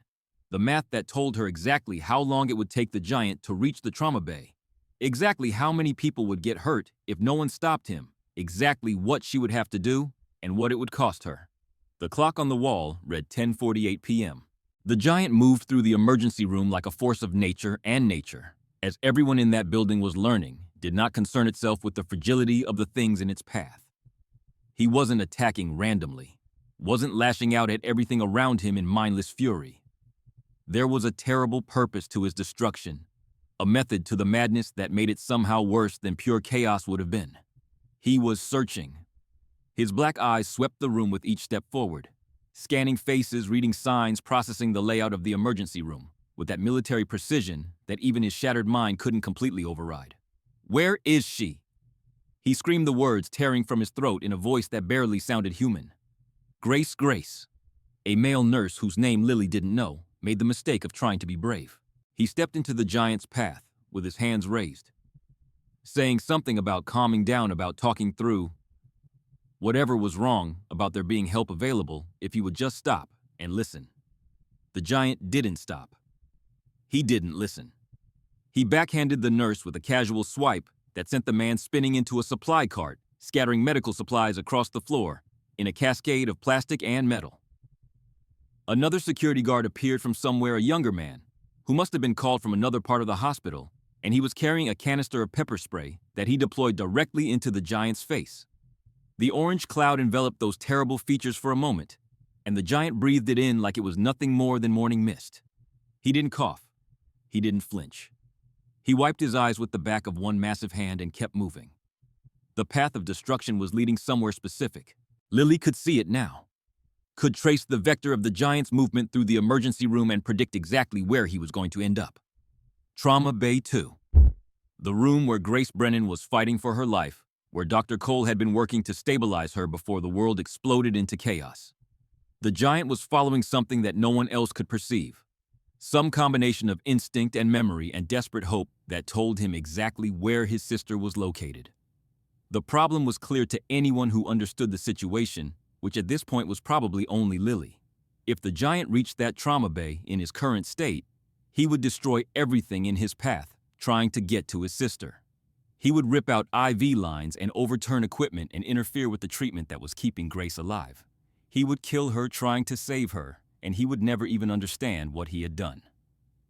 the math that told her exactly how long it would take the giant to reach the trauma bay, exactly how many people would get hurt if no one stopped him, exactly what she would have to do and what it would cost her. The clock on the wall read 10:48 p.m. The giant moved through the emergency room like a force of nature, and nature, as everyone in that building was learning, did not concern itself with the fragility of the things in its path. He wasn't attacking randomly, wasn't lashing out at everything around him in mindless fury. There was a terrible purpose to his destruction, a method to the madness that made it somehow worse than pure chaos would have been. He was searching. His black eyes swept the room with each step forward, scanning faces, reading signs, processing the layout of the emergency room with that military precision that even his shattered mind couldn't completely override. "Where is she?" He screamed the words tearing from his throat in a voice that barely sounded human. Grace. A male nurse whose name Lily didn't know made the mistake of trying to be brave. He stepped into the giant's path with his hands raised, saying something about calming down, about talking through whatever was wrong, about there being help available if he would just stop and listen. The giant didn't stop. He didn't listen. He backhanded the nurse with a casual swipe that sent the man spinning into a supply cart, scattering medical supplies across the floor in a cascade of plastic and metal. Another security guard appeared from somewhere, a younger man, who must have been called from another part of the hospital, and he was carrying a canister of pepper spray that he deployed directly into the giant's face. The orange cloud enveloped those terrible features for a moment, and the giant breathed it in like it was nothing more than morning mist. He didn't cough. He didn't flinch. He wiped his eyes with the back of one massive hand and kept moving. The path of destruction was leading somewhere specific. Lily could see it now, could trace the vector of the giant's movement through the emergency room and predict exactly where he was going to end up. Trauma Bay 2. The room where Grace Brennan was fighting for her life, where Dr. Cole had been working to stabilize her before the world exploded into chaos. The giant was following something that no one else could perceive. Some combination of instinct and memory and desperate hope that told him exactly where his sister was located. The problem was clear to anyone who understood the situation, which at this point was probably only Lily. If the giant reached that trauma bay in his current state, he would destroy everything in his path, trying to get to his sister. He would rip out IV lines and overturn equipment and interfere with the treatment that was keeping Grace alive. He would kill her trying to save her, and he would never even understand what he had done.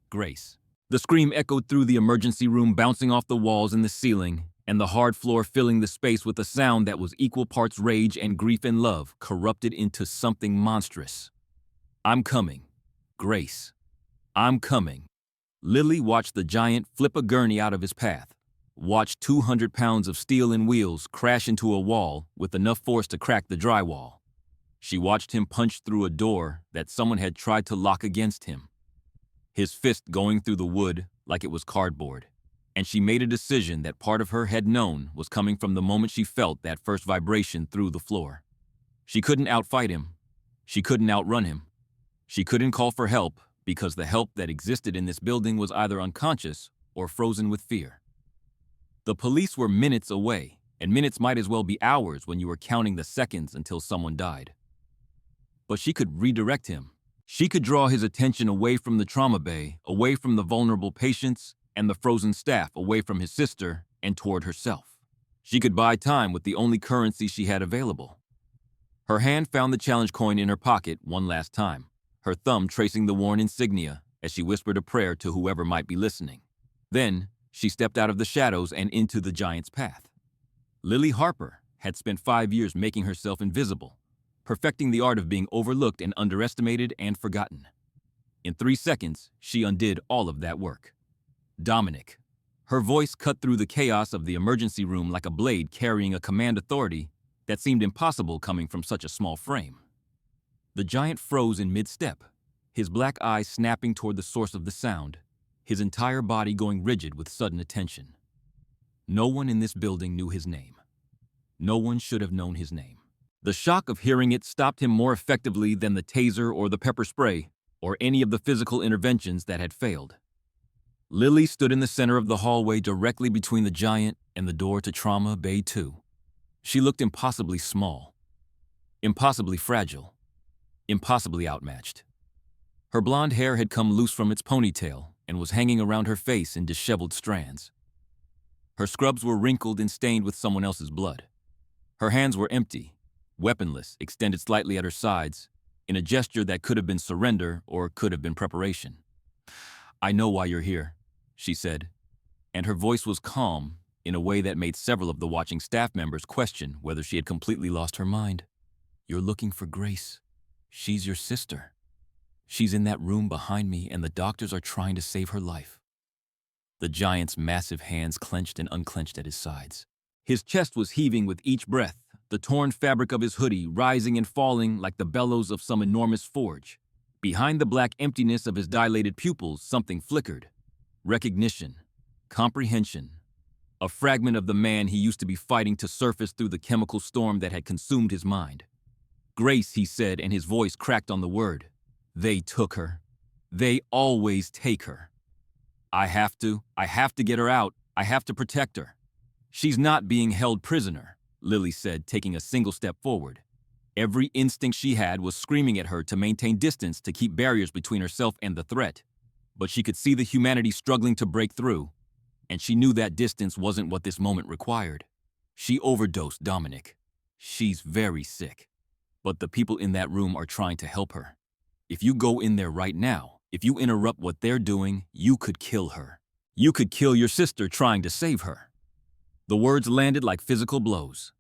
Grace. The scream echoed through the emergency room, bouncing off the walls and the ceiling, and the hard floor filling the space with a sound that was equal parts rage and grief and love, corrupted into something monstrous. "I'm coming. Grace. I'm coming." Lily watched the giant flip a gurney out of his path, watched 200 pounds of steel and wheels crash into a wall with enough force to crack the drywall. She watched him punch through a door that someone had tried to lock against him, his fist going through the wood like it was cardboard. And she made a decision that part of her had known was coming from the moment she felt that first vibration through the floor. She couldn't outfight him. She couldn't outrun him. She couldn't call for help because the help that existed in this building was either unconscious or frozen with fear. The police were minutes away, and minutes might as well be hours when you were counting the seconds until someone died. But she could redirect him. She could draw his attention away from the trauma bay, away from the vulnerable patients and the frozen staff, away from his sister and toward herself. She could buy time with the only currency she had available. Her hand found the challenge coin in her pocket one last time, her thumb tracing the worn insignia as she whispered a prayer to whoever might be listening. Then, she stepped out of the shadows and into the giant's path. Lily Harper had spent 5 years making herself invisible, perfecting the art of being overlooked and underestimated and forgotten. In 3 seconds, she undid all of that work. Dominic. Her voice cut through the chaos of the emergency room like a blade carrying a command authority that seemed impossible coming from such a small frame. The giant froze in mid-step, his black eyes snapping toward the source of the sound, his entire body going rigid with sudden attention. No one in this building knew his name. No one should have known his name. The shock of hearing it stopped him more effectively than the taser or the pepper spray or any of the physical interventions that had failed. Lily stood in the center of the hallway directly between the giant and the door to Trauma Bay 2. She looked impossibly small, impossibly fragile, impossibly outmatched. Her blonde hair had come loose from its ponytail and was hanging around her face in disheveled strands. Her scrubs were wrinkled and stained with someone else's blood. Her hands were empty, weaponless, extended slightly at her sides, in a gesture that could have been surrender or could have been preparation. "I know why you're here," she said, and her voice was calm in a way that made several of the watching staff members question whether she had completely lost her mind. "You're looking for Grace. She's your sister. She's in that room behind me, and the doctors are trying to save her life." The giant's massive hands clenched and unclenched at his sides. His chest was heaving with each breath, the torn fabric of his hoodie rising and falling like the bellows of some enormous forge. Behind the black emptiness of his dilated pupils, something flickered. Recognition. Comprehension. A fragment of the man he used to be fighting to surface through the chemical storm that had consumed his mind. "Grace," he said, and his voice cracked on the word. "They took her. They always take her. I have to get her out. I have to protect her." "She's not being held prisoner," Lily said, taking a single step forward. Every instinct she had was screaming at her to maintain distance, to keep barriers between herself and the threat. But she could see the humanity struggling to break through, and she knew that distance wasn't what this moment required. She overdosed Dominic. She's very sick. But the people in that room are trying to help her. If you go in there right now, if you interrupt what they're doing, you could kill her. You could kill your sister trying to save her. The words landed like physical blows.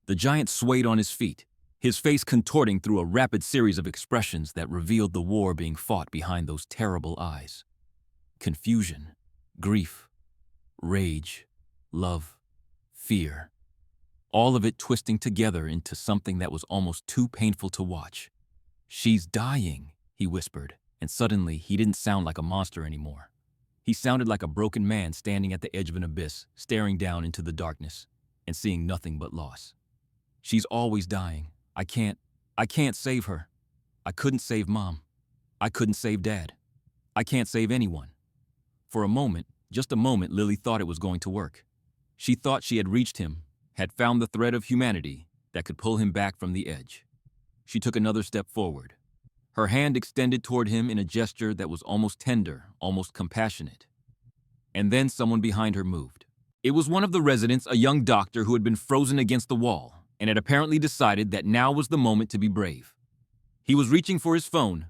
The giant swayed on his feet, his face contorting through a rapid series of expressions that revealed the war being fought behind those terrible eyes. Confusion, grief, rage, love, fear. All of it twisting together into something that was almost too painful to watch. "She's dying," he whispered, and suddenly he didn't sound like a monster anymore. He sounded like a broken man standing at the edge of an abyss, staring down into the darkness and seeing nothing but loss. "She's always dying. I can't save her. I couldn't save Mom. I couldn't save Dad. I can't save anyone." For a moment, just a moment, Lily thought it was going to work. She thought she had reached him, had found the thread of humanity that could pull him back from the edge. She took another step forward, her hand extended toward him in a gesture that was almost tender, almost compassionate. And then someone behind her moved. It was one of the residents, a young doctor who had been frozen against the wall and had apparently decided that now was the moment to be brave. He was reaching for his phone,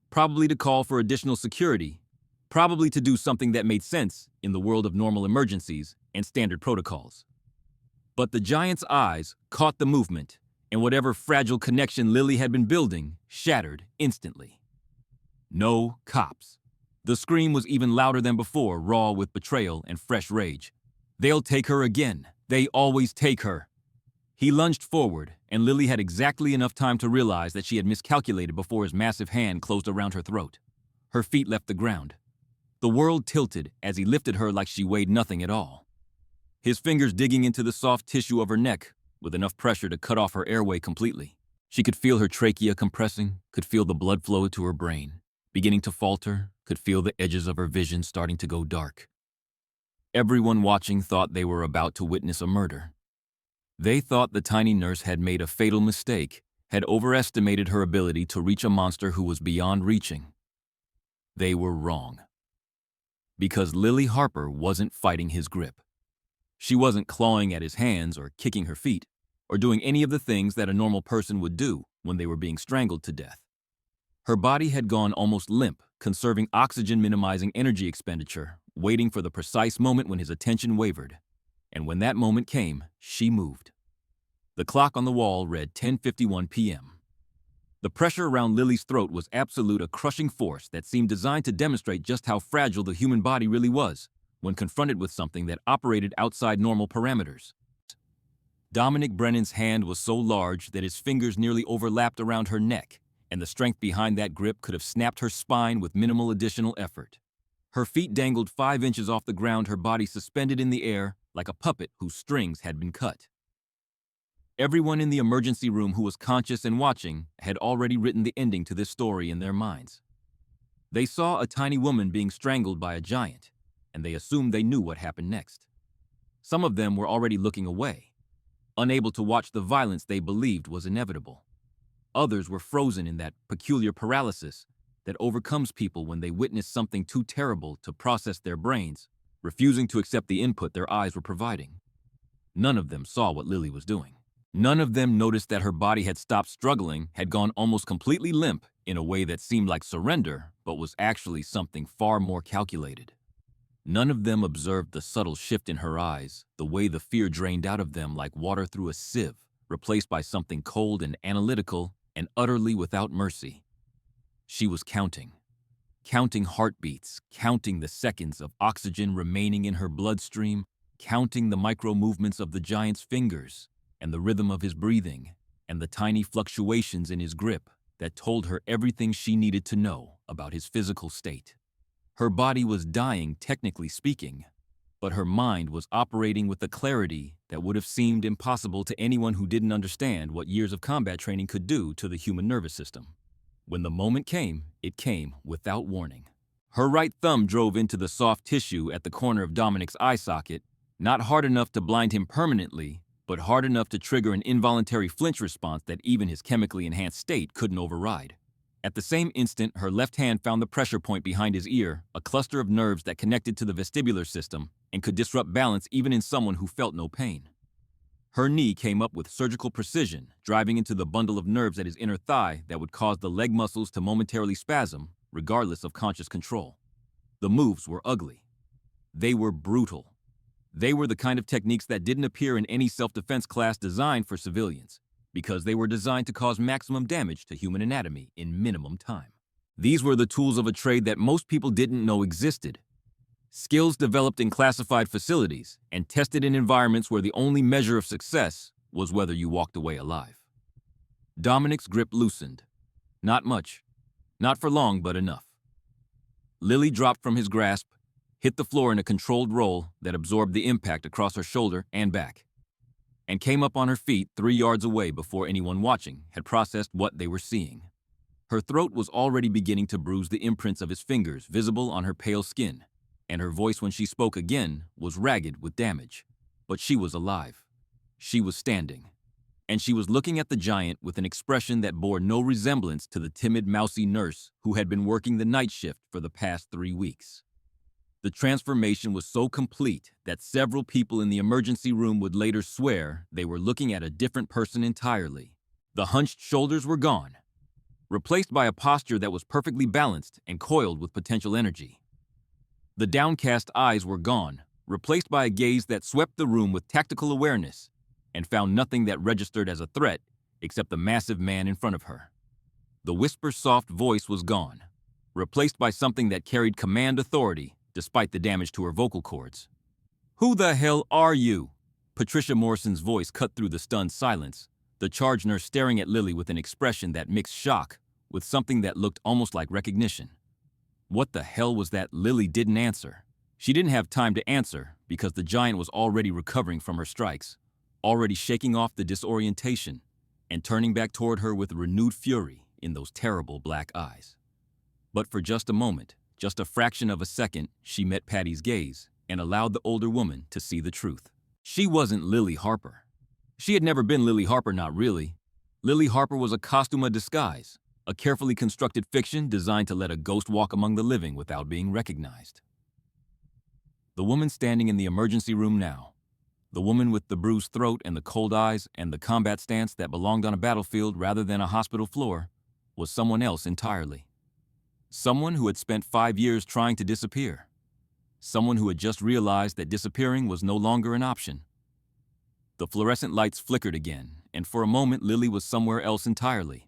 probably to call for additional security, probably to do something that made sense in the world of normal emergencies and standard protocols. But the giant's eyes caught the movement, and whatever fragile connection Lily had been building shattered instantly. "No cops." The scream was even louder than before, raw with betrayal and fresh rage. They'll take her again. They always take her. He lunged forward, and Lily had exactly enough time to realize that she had miscalculated before his massive hand closed around her throat. Her feet left the ground. The world tilted as he lifted her like she weighed nothing at all. His fingers digging into the soft tissue of her neck with enough pressure to cut off her airway completely. She could feel her trachea compressing, could feel the blood flow to her brain, beginning to falter, could feel the edges of her vision starting to go dark. Everyone watching thought they were about to witness a murder. They thought the tiny nurse had made a fatal mistake, had overestimated her ability to reach a monster who was beyond reaching. They were wrong. Because Lily Harper wasn't fighting his grip. She wasn't clawing at his hands or kicking her feet, or doing any of the things that a normal person would do when they were being strangled to death. Her body had gone almost limp, conserving oxygen, minimizing energy expenditure, waiting for the precise moment when his attention wavered. And when that moment came, she moved. The clock on the wall read 10:51 p.m. The pressure around Lily's throat was absolute, a crushing force that seemed designed to demonstrate just how fragile the human body really was when confronted with something that operated outside normal parameters. Dominic Brennan's hand was so large that his fingers nearly overlapped around her neck, and the strength behind that grip could have snapped her spine with minimal additional effort. Her feet dangled 5 inches off the ground, her body suspended in the air like a puppet whose strings had been cut. Everyone in the emergency room who was conscious and watching had already written the ending to this story in their minds. They saw a tiny woman being strangled by a giant, and they assumed they knew what happened next. Some of them were already looking away, unable to watch the violence they believed was inevitable. Others were frozen in that peculiar paralysis that overcomes people when they witness something too terrible to process their brains, refusing to accept the input their eyes were providing. None of them saw what Lily was doing. None of them noticed that her body had stopped struggling, had gone almost completely limp in a way that seemed like surrender, but was actually something far more calculated. None of them observed the subtle shift in her eyes, the way the fear drained out of them like water through a sieve, replaced by something cold and analytical and utterly without mercy. She was counting heartbeats, counting the seconds of oxygen remaining in her bloodstream, counting the micro-movements of the giant's fingers, and the rhythm of his breathing, and the tiny fluctuations in his grip that told her everything she needed to know about his physical state. Her body was dying, technically speaking, but her mind was operating with a clarity that would have seemed impossible to anyone who didn't understand what years of combat training could do to the human nervous system. When the moment came, it came without warning. Her right thumb drove into the soft tissue at the corner of Dominic's eye socket, not hard enough to blind him permanently, but hard enough to trigger an involuntary flinch response that even his chemically enhanced state couldn't override. At the same instant, her left hand found the pressure point behind his ear, a cluster of nerves that connected to the vestibular system and could disrupt balance even in someone who felt no pain. Her knee came up with surgical precision, driving into the bundle of nerves at his inner thigh that would cause the leg muscles to momentarily spasm, regardless of conscious control. The moves were ugly. They were brutal. They were the kind of techniques that didn't appear in any self-defense class designed for civilians, because they were designed to cause maximum damage to human anatomy in minimum time. These were the tools of a trade that most people didn't know existed. Skills developed in classified facilities and tested in environments where the only measure of success was whether you walked away alive. Dominic's grip loosened. Not much. Not for long, but enough. Lily dropped from his grasp, hit the floor in a controlled roll that absorbed the impact across her shoulder and back, and came up on her feet 3 yards away before anyone watching had processed what they were seeing. Her throat was already beginning to bruise the imprints of his fingers visible on her pale skin, and her voice when she spoke again was ragged with damage. But she was alive. She was standing. And she was looking at the giant with an expression that bore no resemblance to the timid, mousy nurse who had been working the night shift for the past 3 weeks. The transformation was so complete that several people in the emergency room would later swear they were looking at a different person entirely. The hunched shoulders were gone, replaced by a posture that was perfectly balanced and coiled with potential energy. The downcast eyes were gone, replaced by a gaze that swept the room with tactical awareness and found nothing that registered as a threat except the massive man in front of her. The whisper-soft voice was gone, replaced by something that carried command authority despite the damage to her vocal cords. Who the hell are you? Patricia Morrison's voice cut through the stunned silence, the charge nurse staring at Lily with an expression that mixed shock with something that looked almost like recognition. What the hell was that? Lily didn't answer. She didn't have time to answer because the giant was already recovering from her strikes, already shaking off the disorientation and turning back toward her with renewed fury in those terrible black eyes. But for just a moment, just a fraction of a second, she met Patty's gaze and allowed the older woman to see the truth. She wasn't Lily Harper. She had never been Lily Harper, not really. Lily Harper was a costume of disguise, a carefully constructed fiction designed to let a ghost walk among the living without being recognized. The woman standing in the emergency room now, the woman with the bruised throat and the cold eyes and the combat stance that belonged on a battlefield rather than a hospital floor, was someone else entirely. Someone who had spent 5 years trying to disappear. Someone who had just realized that disappearing was no longer an option. The fluorescent lights flickered again, and for a moment Lily was somewhere else entirely.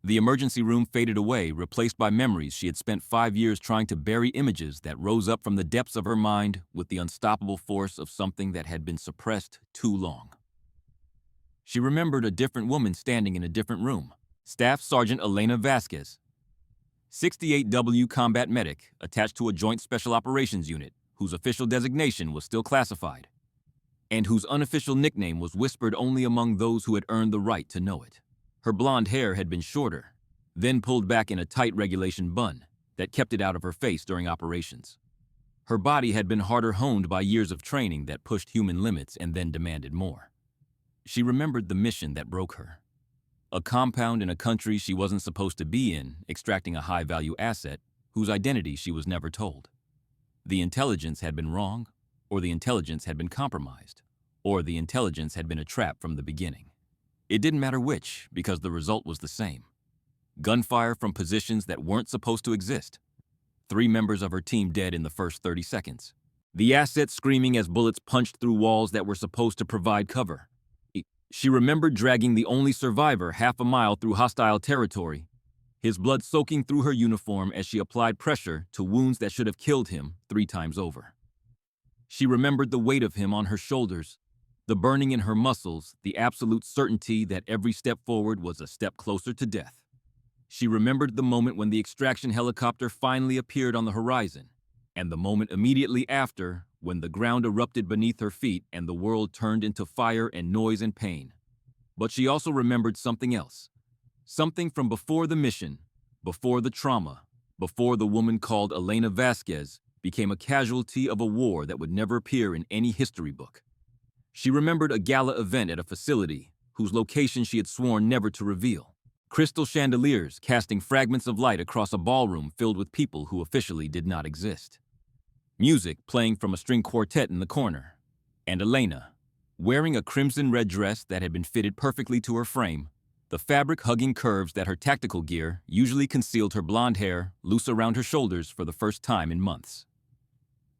The emergency room faded away, replaced by memories she had spent 5 years trying to bury, images that rose up from the depths of her mind with the unstoppable force of something that had been suppressed too long. She remembered a different woman standing in a different room. Staff Sergeant Elena Vasquez, 68W combat medic attached to a Joint Special Operations Unit, whose official designation was still classified, and whose unofficial nickname was whispered only among those who had earned the right to know it. Her blonde hair had been shorter, then pulled back in a tight regulation bun that kept it out of her face during operations. Her body had been harder honed by years of training that pushed human limits and then demanded more. She remembered the mission that broke her. A compound in a country she wasn't supposed to be in, extracting a high-value asset whose identity she was never told. The intelligence had been wrong, or the intelligence had been compromised, or the intelligence had been a trap from the beginning. It didn't matter which, because the result was the same. Gunfire from positions that weren't supposed to exist. 3 members of her team dead in the first 30 seconds. The asset screaming as bullets punched through walls that were supposed to provide cover. She remembered dragging the only survivor half a mile through hostile territory, his blood soaking through her uniform as she applied pressure to wounds that should have killed him 3 times over. She remembered the weight of him on her shoulders, the burning in her muscles, the absolute certainty that every step forward was a step closer to death. She remembered the moment when the extraction helicopter finally appeared on the horizon, and the moment immediately after when the ground erupted beneath her feet and the world turned into fire and noise and pain. But she also remembered something else. Something from before the mission, before the trauma, before the woman called Elena Vasquez became a casualty of a war that would never appear in any history book. She remembered a gala event at a facility whose location she had sworn never to reveal. Crystal chandeliers casting fragments of light across a ballroom filled with people who officially did not exist. Music playing from a string quartet in the corner. And Elena, wearing a crimson-red dress that had been fitted perfectly to her frame, the fabric-hugging curves that her tactical gear usually concealed her blonde hair loose around her shoulders for the first time in months.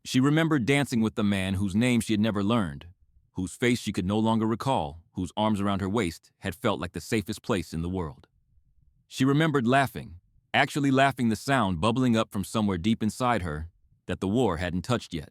She remembered dancing with the man whose name she had never learned, whose face she could no longer recall, whose arms around her waist had felt like the safest place in the world. She remembered laughing, actually laughing, the sound bubbling up from somewhere deep inside her that the war hadn't touched yet.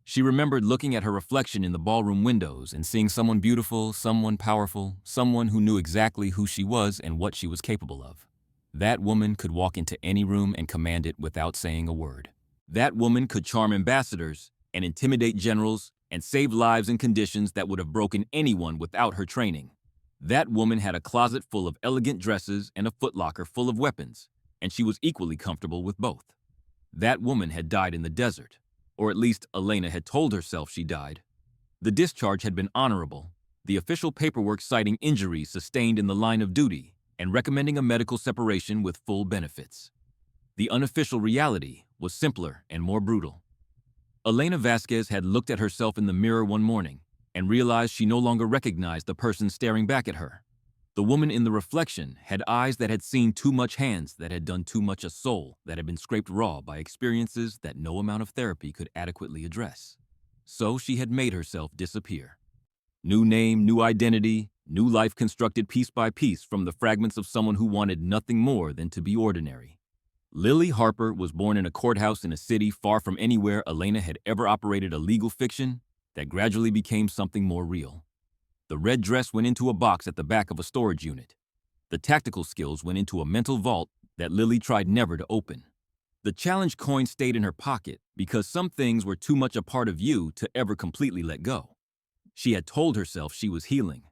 She remembered looking at her reflection in the ballroom windows and seeing someone beautiful, someone powerful, someone who knew exactly who she was and what she was capable of. That woman could walk into any room and command it without saying a word. That woman could charm ambassadors and intimidate generals and save lives in conditions that would have broken anyone without her training. That woman had a closet full of elegant dresses and a footlocker full of weapons, and she was equally comfortable with both. That woman had died in the desert, or at least Elena had told herself she died. The discharge had been honorable, the official paperwork citing injuries sustained in the line of duty and recommending a medical separation with full benefits. The unofficial reality was simpler and more brutal. Elena Vasquez had looked at herself in the mirror one morning and realized she no longer recognized the person staring back at her. The woman in the reflection had eyes that had seen too much, hands that had done too much, a soul that had been scraped raw by experiences that no amount of therapy could adequately address. So she had made herself disappear. New name, new identity, new life constructed piece by piece from the fragments of someone who wanted nothing more than to be ordinary. Lily Harper was born in a courthouse in a city far from anywhere Elena had ever operated a legal fiction that gradually became something more real. The red dress went into a box at the back of a storage unit. The tactical skills went into a mental vault that Lily tried never to open. The challenge coin stayed in her pocket because some things were too much a part of you to ever completely let go. She had told herself she was healing.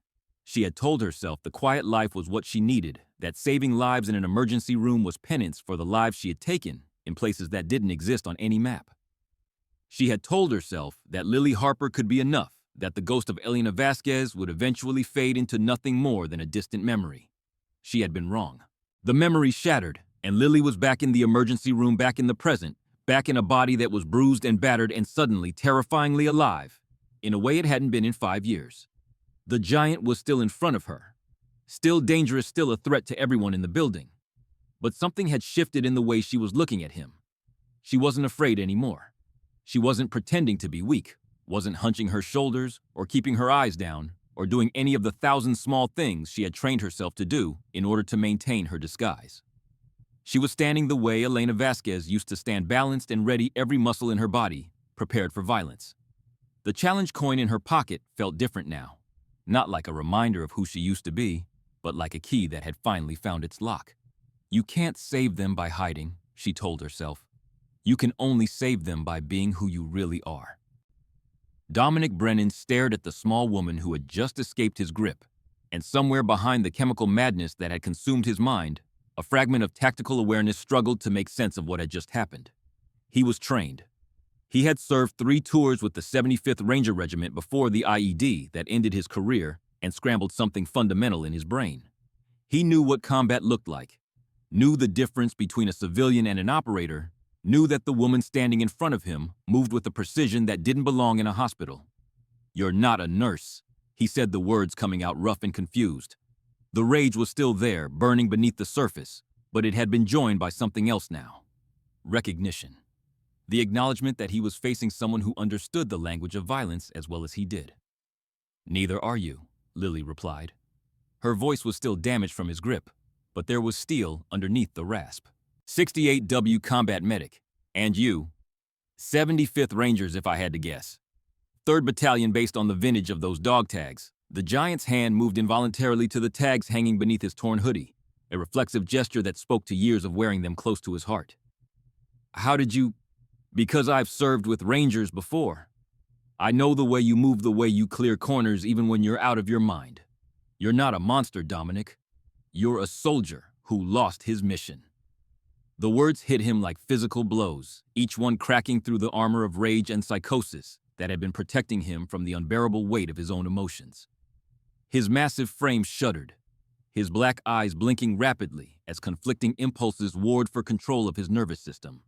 She had told herself the quiet life was what she needed, that saving lives in an emergency room was penance for the lives she had taken in places that didn't exist on any map. She had told herself that Lily Harper could be enough, that the ghost of Elena Vasquez would eventually fade into nothing more than a distant memory. She had been wrong. The memory shattered, and Lily was back in the emergency room, back in the present, back in a body that was bruised and battered and suddenly terrifyingly alive, in a way it hadn't been in 5 years. The giant was still in front of her. Still dangerous, still a threat to everyone in the building. But something had shifted in the way she was looking at him. She wasn't afraid anymore. She wasn't pretending to be weak, wasn't hunching her shoulders or keeping her eyes down or doing any of the 1,000 small things she had trained herself to do in order to maintain her disguise. She was standing the way Elena Vasquez used to stand, balanced and ready, every muscle in her body prepared for violence. The challenge coin in her pocket felt different now. Not like a reminder of who she used to be, but like a key that had finally found its lock. You can't save them by hiding, she told herself. You can only save them by being who you really are. Dominic Brennan stared at the small woman who had just escaped his grip, and somewhere behind the chemical madness that had consumed his mind, a fragment of tactical awareness struggled to make sense of what had just happened. He was trained. He had served 3 tours with the 75th Ranger Regiment before the IED that ended his career and scrambled something fundamental in his brain. He knew what combat looked like, knew the difference between a civilian and an operator, knew that the woman standing in front of him moved with a precision that didn't belong in a hospital. "You're not a nurse," he said, the words coming out rough and confused. The rage was still there, burning beneath the surface, but it had been joined by something else now. Recognition. The acknowledgement that he was facing someone who understood the language of violence as well as he did. "Neither are you," Lily replied. Her voice was still damaged from his grip, but there was steel underneath the rasp. 68W Combat Medic. And you? 75th Rangers, if I had to guess. 3rd Battalion, based on the vintage of those dog tags. The giant's hand moved involuntarily to the tags hanging beneath his torn hoodie, a reflexive gesture that spoke to years of wearing them close to his heart. "How did you—" "Because I've served with Rangers before. I know the way you move, the way you clear corners even when you're out of your mind. You're not a monster, Dominic. You're a soldier who lost his mission." The words hit him like physical blows, each one cracking through the armor of rage and psychosis that had been protecting him from the unbearable weight of his own emotions. His massive frame shuddered, his black eyes blinking rapidly as conflicting impulses warred for control of his nervous system.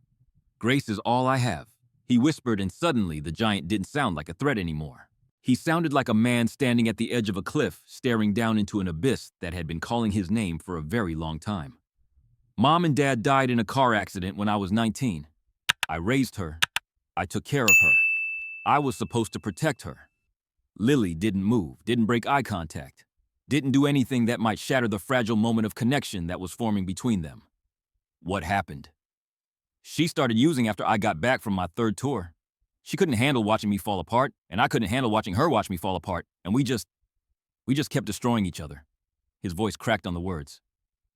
"Grace is all I have," he whispered, and suddenly the giant didn't sound like a threat anymore. He sounded like a man standing at the edge of a cliff, staring down into an abyss that had been calling his name for a very long time. "Mom and Dad died in a car accident when I was 19. I raised her. I took care of her. I was supposed to protect her. Lily didn't move, didn't break eye contact, didn't do anything that might shatter the fragile moment of connection that was forming between them. What happened? She started using after I got back from my 3rd tour. She couldn't handle watching me fall apart, and I couldn't handle watching her watch me fall apart, and we just kept destroying each other." His voice cracked on the words.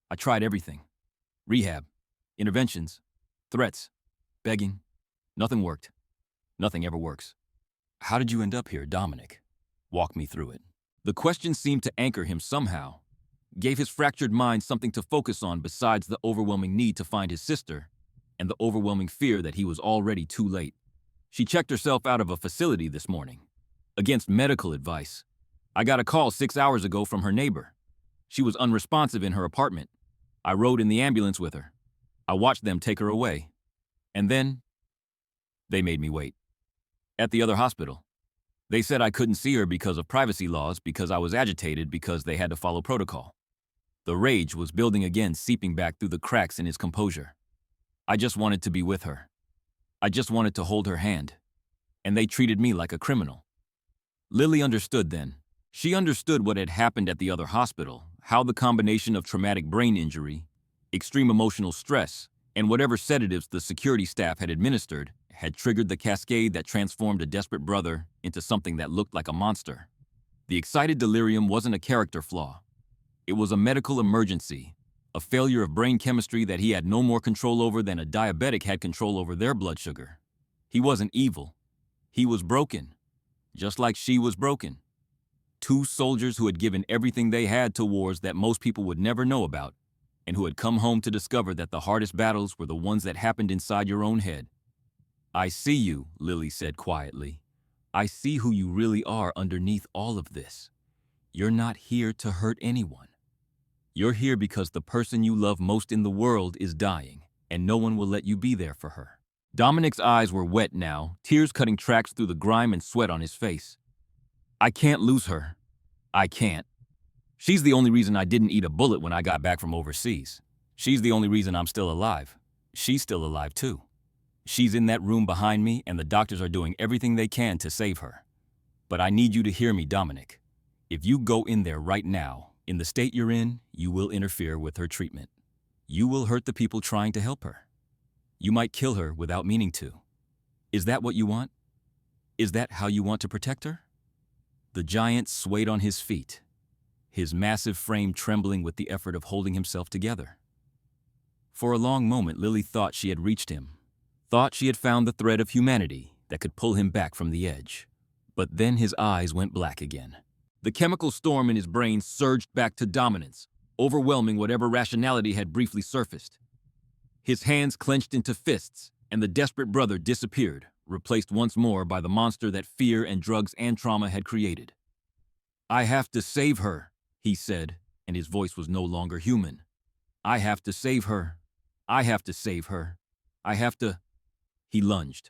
"I tried everything. Rehab, interventions, threats, begging. Nothing worked. Nothing ever works. How did you end up here, Dominic? Walk me through it." The question seemed to anchor him somehow, gave his fractured mind something to focus on besides the overwhelming need to find his sister and the overwhelming fear that he was already too late. "She checked herself out of a facility this morning. Against medical advice. I got a call 6 hours ago from her neighbor. She was unresponsive in her apartment. I rode in the ambulance with her. I watched them take her away. And then they made me wait. At the other hospital. They said I couldn't see her because of privacy laws, because I was agitated, because they had to follow protocol." The rage was building again, seeping back through the cracks in his composure. "I just wanted to be with her. I just wanted to hold her hand. And they treated me like a criminal." Lily understood then. She understood what had happened at the other hospital, how the combination of traumatic brain injury, extreme emotional stress, And whatever sedatives the security staff had administered had triggered the cascade that transformed a desperate brother into something that looked like a monster. The excited delirium wasn't a character flaw. It was a medical emergency, a failure of brain chemistry that he had no more control over than a diabetic had control over their blood sugar. He wasn't evil. He was broken, just like she was broken. Two soldiers who had given everything they had to wars that most people would never know about, and who had come home to discover that the hardest battles were the ones that happened inside your own head. "I see you," Lily said quietly. "I see who you really are underneath all of this. You're not here to hurt anyone. You're here because the person you love most in the world is dying, and no one will let you be there for her." Dominic's eyes were wet now, tears cutting tracks through the grime and sweat on his face. "I can't lose her. I can't. She's the only reason I didn't eat a bullet when I got back from overseas. She's the only reason I'm still alive. She's still alive too. She's in that room behind me, and the doctors are doing everything they can to save her. But I need you to hear me, Dominic. If you go in there right now, in the state you're in, you will interfere with her treatment. You will hurt the people trying to help her. You might kill her without meaning to. Is that what you want? Is that how you want to protect her?" The giant swayed on his feet, his massive frame trembling with the effort of holding himself together. For a long moment, Lily thought she had reached him, thought she had found the thread of humanity that could pull him back from the edge. But then his eyes went black again. The chemical storm in his brain surged back to dominance, overwhelming whatever rationality had briefly surfaced. His hands clenched into fists, and the desperate brother disappeared, replaced once more by the monster that fear and drugs and trauma had created. "I have to save her," he said, and his voice was no longer human. "I have to save her. I have to save her. I have to—" He lunged.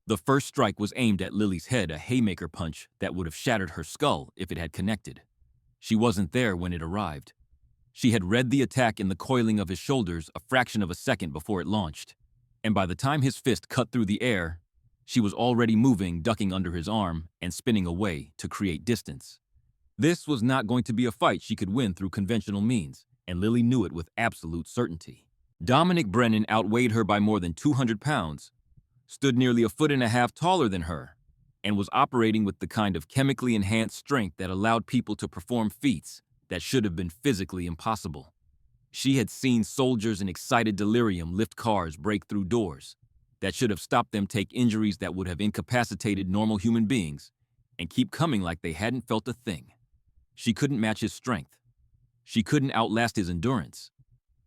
The first strike was aimed at Lily's head, a haymaker punch that would have shattered her skull if it had connected. She wasn't there when it arrived. She had read the attack in the coiling of his shoulders a fraction of a second before it launched, and by the time his fist cut through the air, she was already moving, ducking under his arm, and spinning away to create distance. This was not going to be a fight she could win through conventional means, and Lily knew it with absolute certainty. Dominic Brennan outweighed her by more than 200 pounds, stood nearly 1.5 feet taller than her, and was operating with the kind of chemically enhanced strength that allowed people to perform feats that should have been physically impossible. She had seen soldiers in excited delirium lift cars, break through doors that should have stopped them, take injuries that would have incapacitated normal human beings, and keep coming like they hadn't felt a thing. She couldn't match his strength. She couldn't outlast his endurance.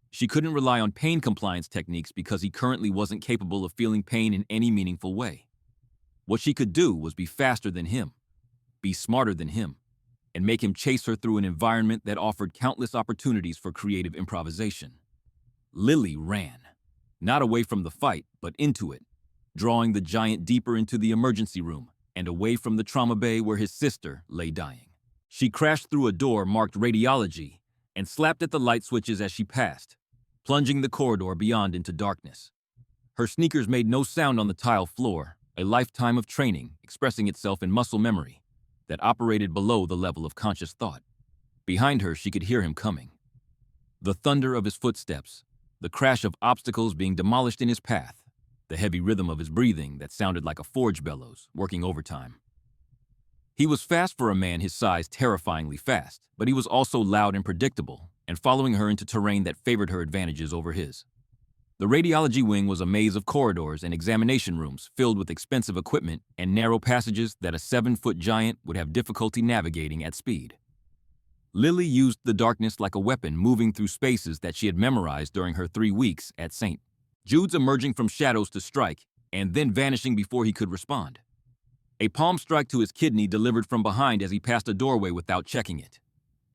She couldn't rely on pain compliance techniques because he currently wasn't capable of feeling pain in any meaningful way. What she could do was be faster than him, be smarter than him, and make him chase her through an environment that offered countless opportunities for creative improvisation. Lily ran, not away from the fight, but into it, drawing the giant deeper into the emergency room and away from the trauma bay where his sister lay dying. She crashed through a door marked radiology and slapped at the light switches as she passed, plunging the corridor beyond into darkness. Her sneakers made no sound on the tile floor, a lifetime of training expressing itself in muscle memory that operated below the level of conscious thought. Behind her, she could hear him coming. The thunder of his footsteps, the crash of obstacles being demolished in his path, the heavy rhythm of his breathing that sounded like a forge bellows, working overtime. He was fast for a man his size, terrifyingly fast, but he was also loud and predictable, and following her into terrain that favored her advantages over his. The radiology wing was a maze of corridors and examination rooms filled with expensive equipment and narrow passages that a 7-foot giant would have difficulty navigating at speed. Lily used the darkness like a weapon, moving through spaces that she had memorized during her 3 weeks at St. Jude's, emerging from shadows to strike and then vanishing before he could respond. A palm strike to his kidney delivered from behind as he passed a doorway without checking it.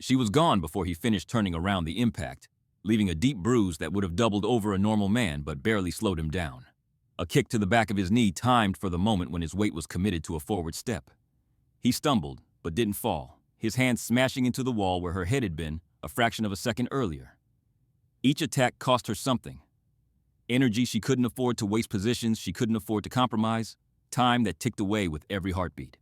She was gone before he finished turning around the impact, leaving a deep bruise that would have doubled over a normal man but barely slowed him down. A kick to the back of his knee timed for the moment when his weight was committed to a forward step. He stumbled, but didn't fall, his hand smashing into the wall where her head had been a fraction of a second earlier. Each attack cost her something. Energy she couldn't afford to waste, positions she couldn't afford to compromise, time that ticked away with every heartbeat.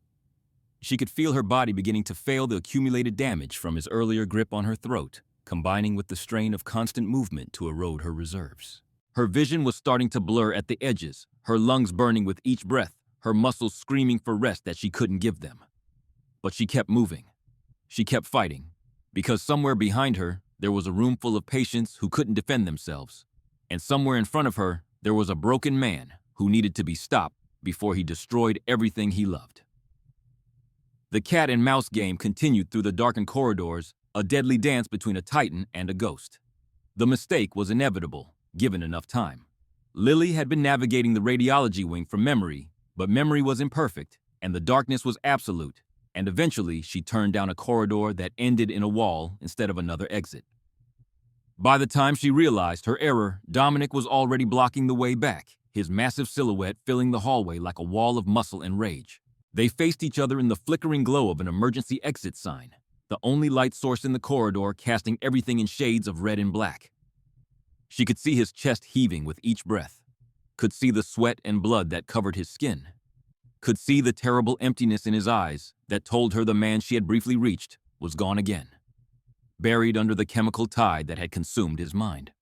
She could feel her body beginning to fail, the accumulated damage from his earlier grip on her throat, combining with the strain of constant movement to erode her reserves. Her vision was starting to blur at the edges, her lungs burning with each breath, her muscles screaming for rest that she couldn't give them. But she kept moving. She kept fighting, because somewhere behind her, there was a room full of patients who couldn't defend themselves. And somewhere in front of her, there was a broken man who needed to be stopped before he destroyed everything he loved. The cat and mouse game continued through the darkened corridors, a deadly dance between a titan and a ghost. The mistake was inevitable, given enough time. Lily had been navigating the radiology wing from memory, but memory was imperfect, and the darkness was absolute, and eventually she turned down a corridor that ended in a wall instead of another exit. By the time she realized her error, Dominic was already blocking the way back, his massive silhouette filling the hallway like a wall of muscle and rage. They faced each other in the flickering glow of an emergency exit sign, the only light source in the corridor casting everything in shades of red and black. She could see his chest heaving with each breath, could see the sweat and blood that covered his skin, could see the terrible emptiness in his eyes that told her the man she had briefly reached was gone again, buried under the chemical tide that had consumed his mind.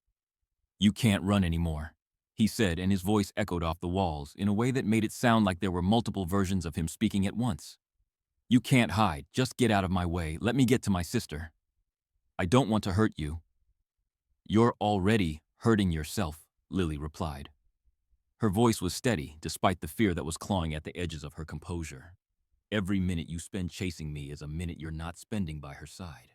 "You can't run anymore," he said, and his voice echoed off the walls in a way that made it sound like there were multiple versions of him speaking at once. "You can't hide. Just get out of my way. Let me get to my sister. I don't want to hurt you." "You're already hurting yourself," Lily replied. Her voice was steady, despite the fear that was clawing at the edges of her composure. "Every minute you spend chasing me is a minute you're not spending by her side.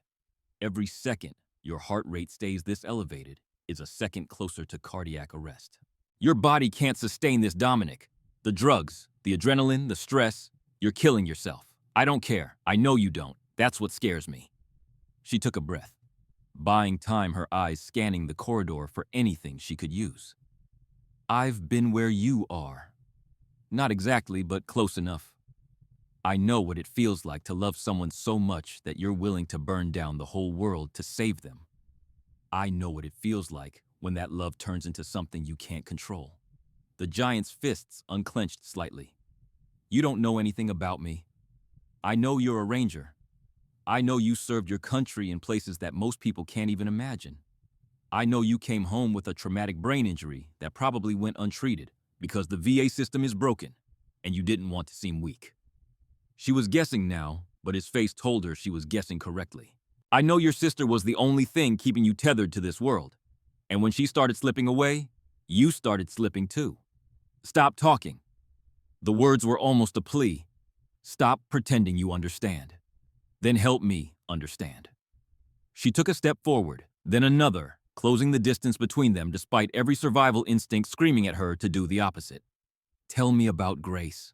Every second your heart rate stays this elevated is a second closer to cardiac arrest. Your body can't sustain this, Dominic. The drugs, the adrenaline, the stress, you're killing yourself. I don't care. I know you don't. That's what scares me." She took a breath, buying time, her eyes scanning the corridor for anything she could use. "I've been where you are. Not exactly, but close enough. I know what it feels like to love someone so much that you're willing to burn down the whole world to save them. I know what it feels like when that love turns into something you can't control." The giant's fists unclenched slightly. "You don't know anything about me. I know you're a ranger. I know you served your country in places that most people can't even imagine. I know you came home with a traumatic brain injury that probably went untreated because the VA system is broken, and you didn't want to seem weak." She was guessing now, but his face told her she was guessing correctly. "I know your sister was the only thing keeping you tethered to this world, and when she started slipping away, you started slipping too. Stop talking." The words were almost a plea. "Stop pretending you understand. Then help me understand." She took a step forward, then another, closing the distance between them despite every survival instinct screaming at her to do the opposite. "Tell me about Grace.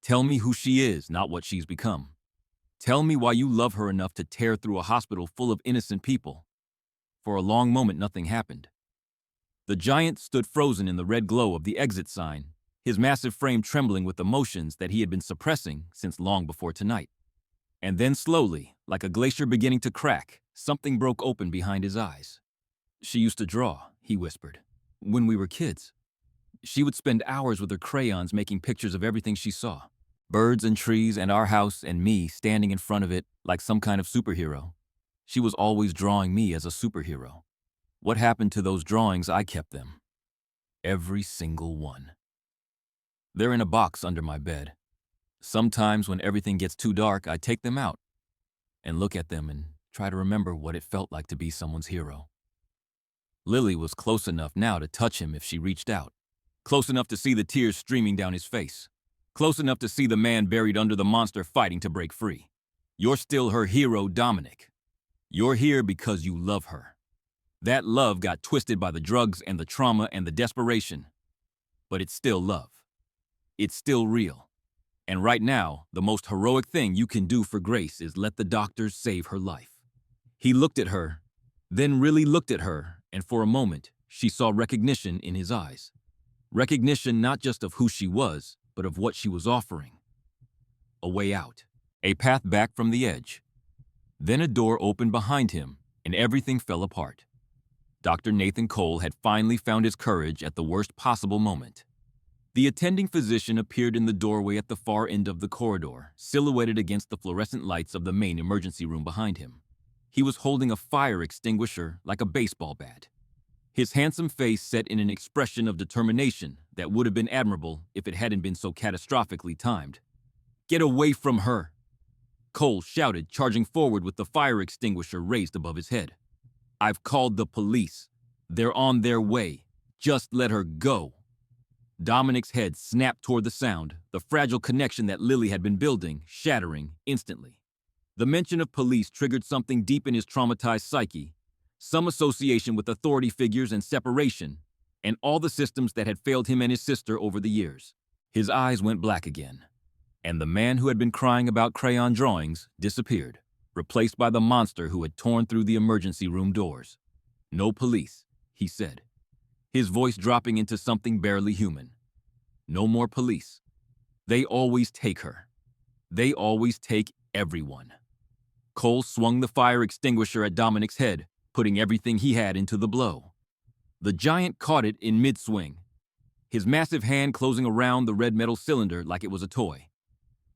Tell me who she is, not what she's become. Tell me why you love her enough to tear through a hospital full of innocent people." For a long moment, nothing happened. The giant stood frozen in the red glow of the exit sign, his massive frame trembling with emotions that he had been suppressing since long before tonight. And then slowly, like a glacier beginning to crack, something broke open behind his eyes. "She used to draw," he whispered, "when we were kids. She would spend hours with her crayons making pictures of everything she saw. Birds and trees and our house and me standing in front of it like some kind of superhero. She was always drawing me as a superhero. What happened to those drawings? I kept them. Every single one. They're in a box under my bed. Sometimes when everything gets too dark, I take them out and look at them and try to remember what it felt like to be someone's hero." Lily was close enough now to touch him if she reached out. Close enough to see the tears streaming down his face. Close enough to see the man buried under the monster fighting to break free. "You're still her hero, Dominic. You're here because you love her. That love got twisted by the drugs and the trauma and the desperation. But it's still love. It's still real. And right now, the most heroic thing you can do for Grace is let the doctors save her life." He looked at her, then really looked at her, and for a moment, she saw recognition in his eyes. Recognition not just of who she was, but of what she was offering. A way out. A path back from the edge. Then a door opened behind him, and everything fell apart. Dr. Nathan Cole had finally found his courage at the worst possible moment. The attending physician appeared in the doorway at the far end of the corridor, silhouetted against the fluorescent lights of the main emergency room behind him. He was holding a fire extinguisher like a baseball bat. His handsome face set in an expression of determination that would have been admirable if it hadn't been so catastrophically timed. "Get away from her!" Cole shouted, charging forward with the fire extinguisher raised above his head. "I've called the police. They're on their way. Just let her go." Dominic's head snapped toward the sound, the fragile connection that Lily had been building, shattering instantly. The mention of police triggered something deep in his traumatized psyche, some association with authority figures and separation, and all the systems that had failed him and his sister over the years. His eyes went black again, and the man who had been crying about crayon drawings disappeared, replaced by the monster who had torn through the emergency room doors. "No police," he said, his voice dropping into something barely human. "No more police. They always take her. They always take everyone." Cole swung the fire extinguisher at Dominic's head, putting everything he had into the blow. The giant caught it in mid-swing, his massive hand closing around the red metal cylinder like it was a toy.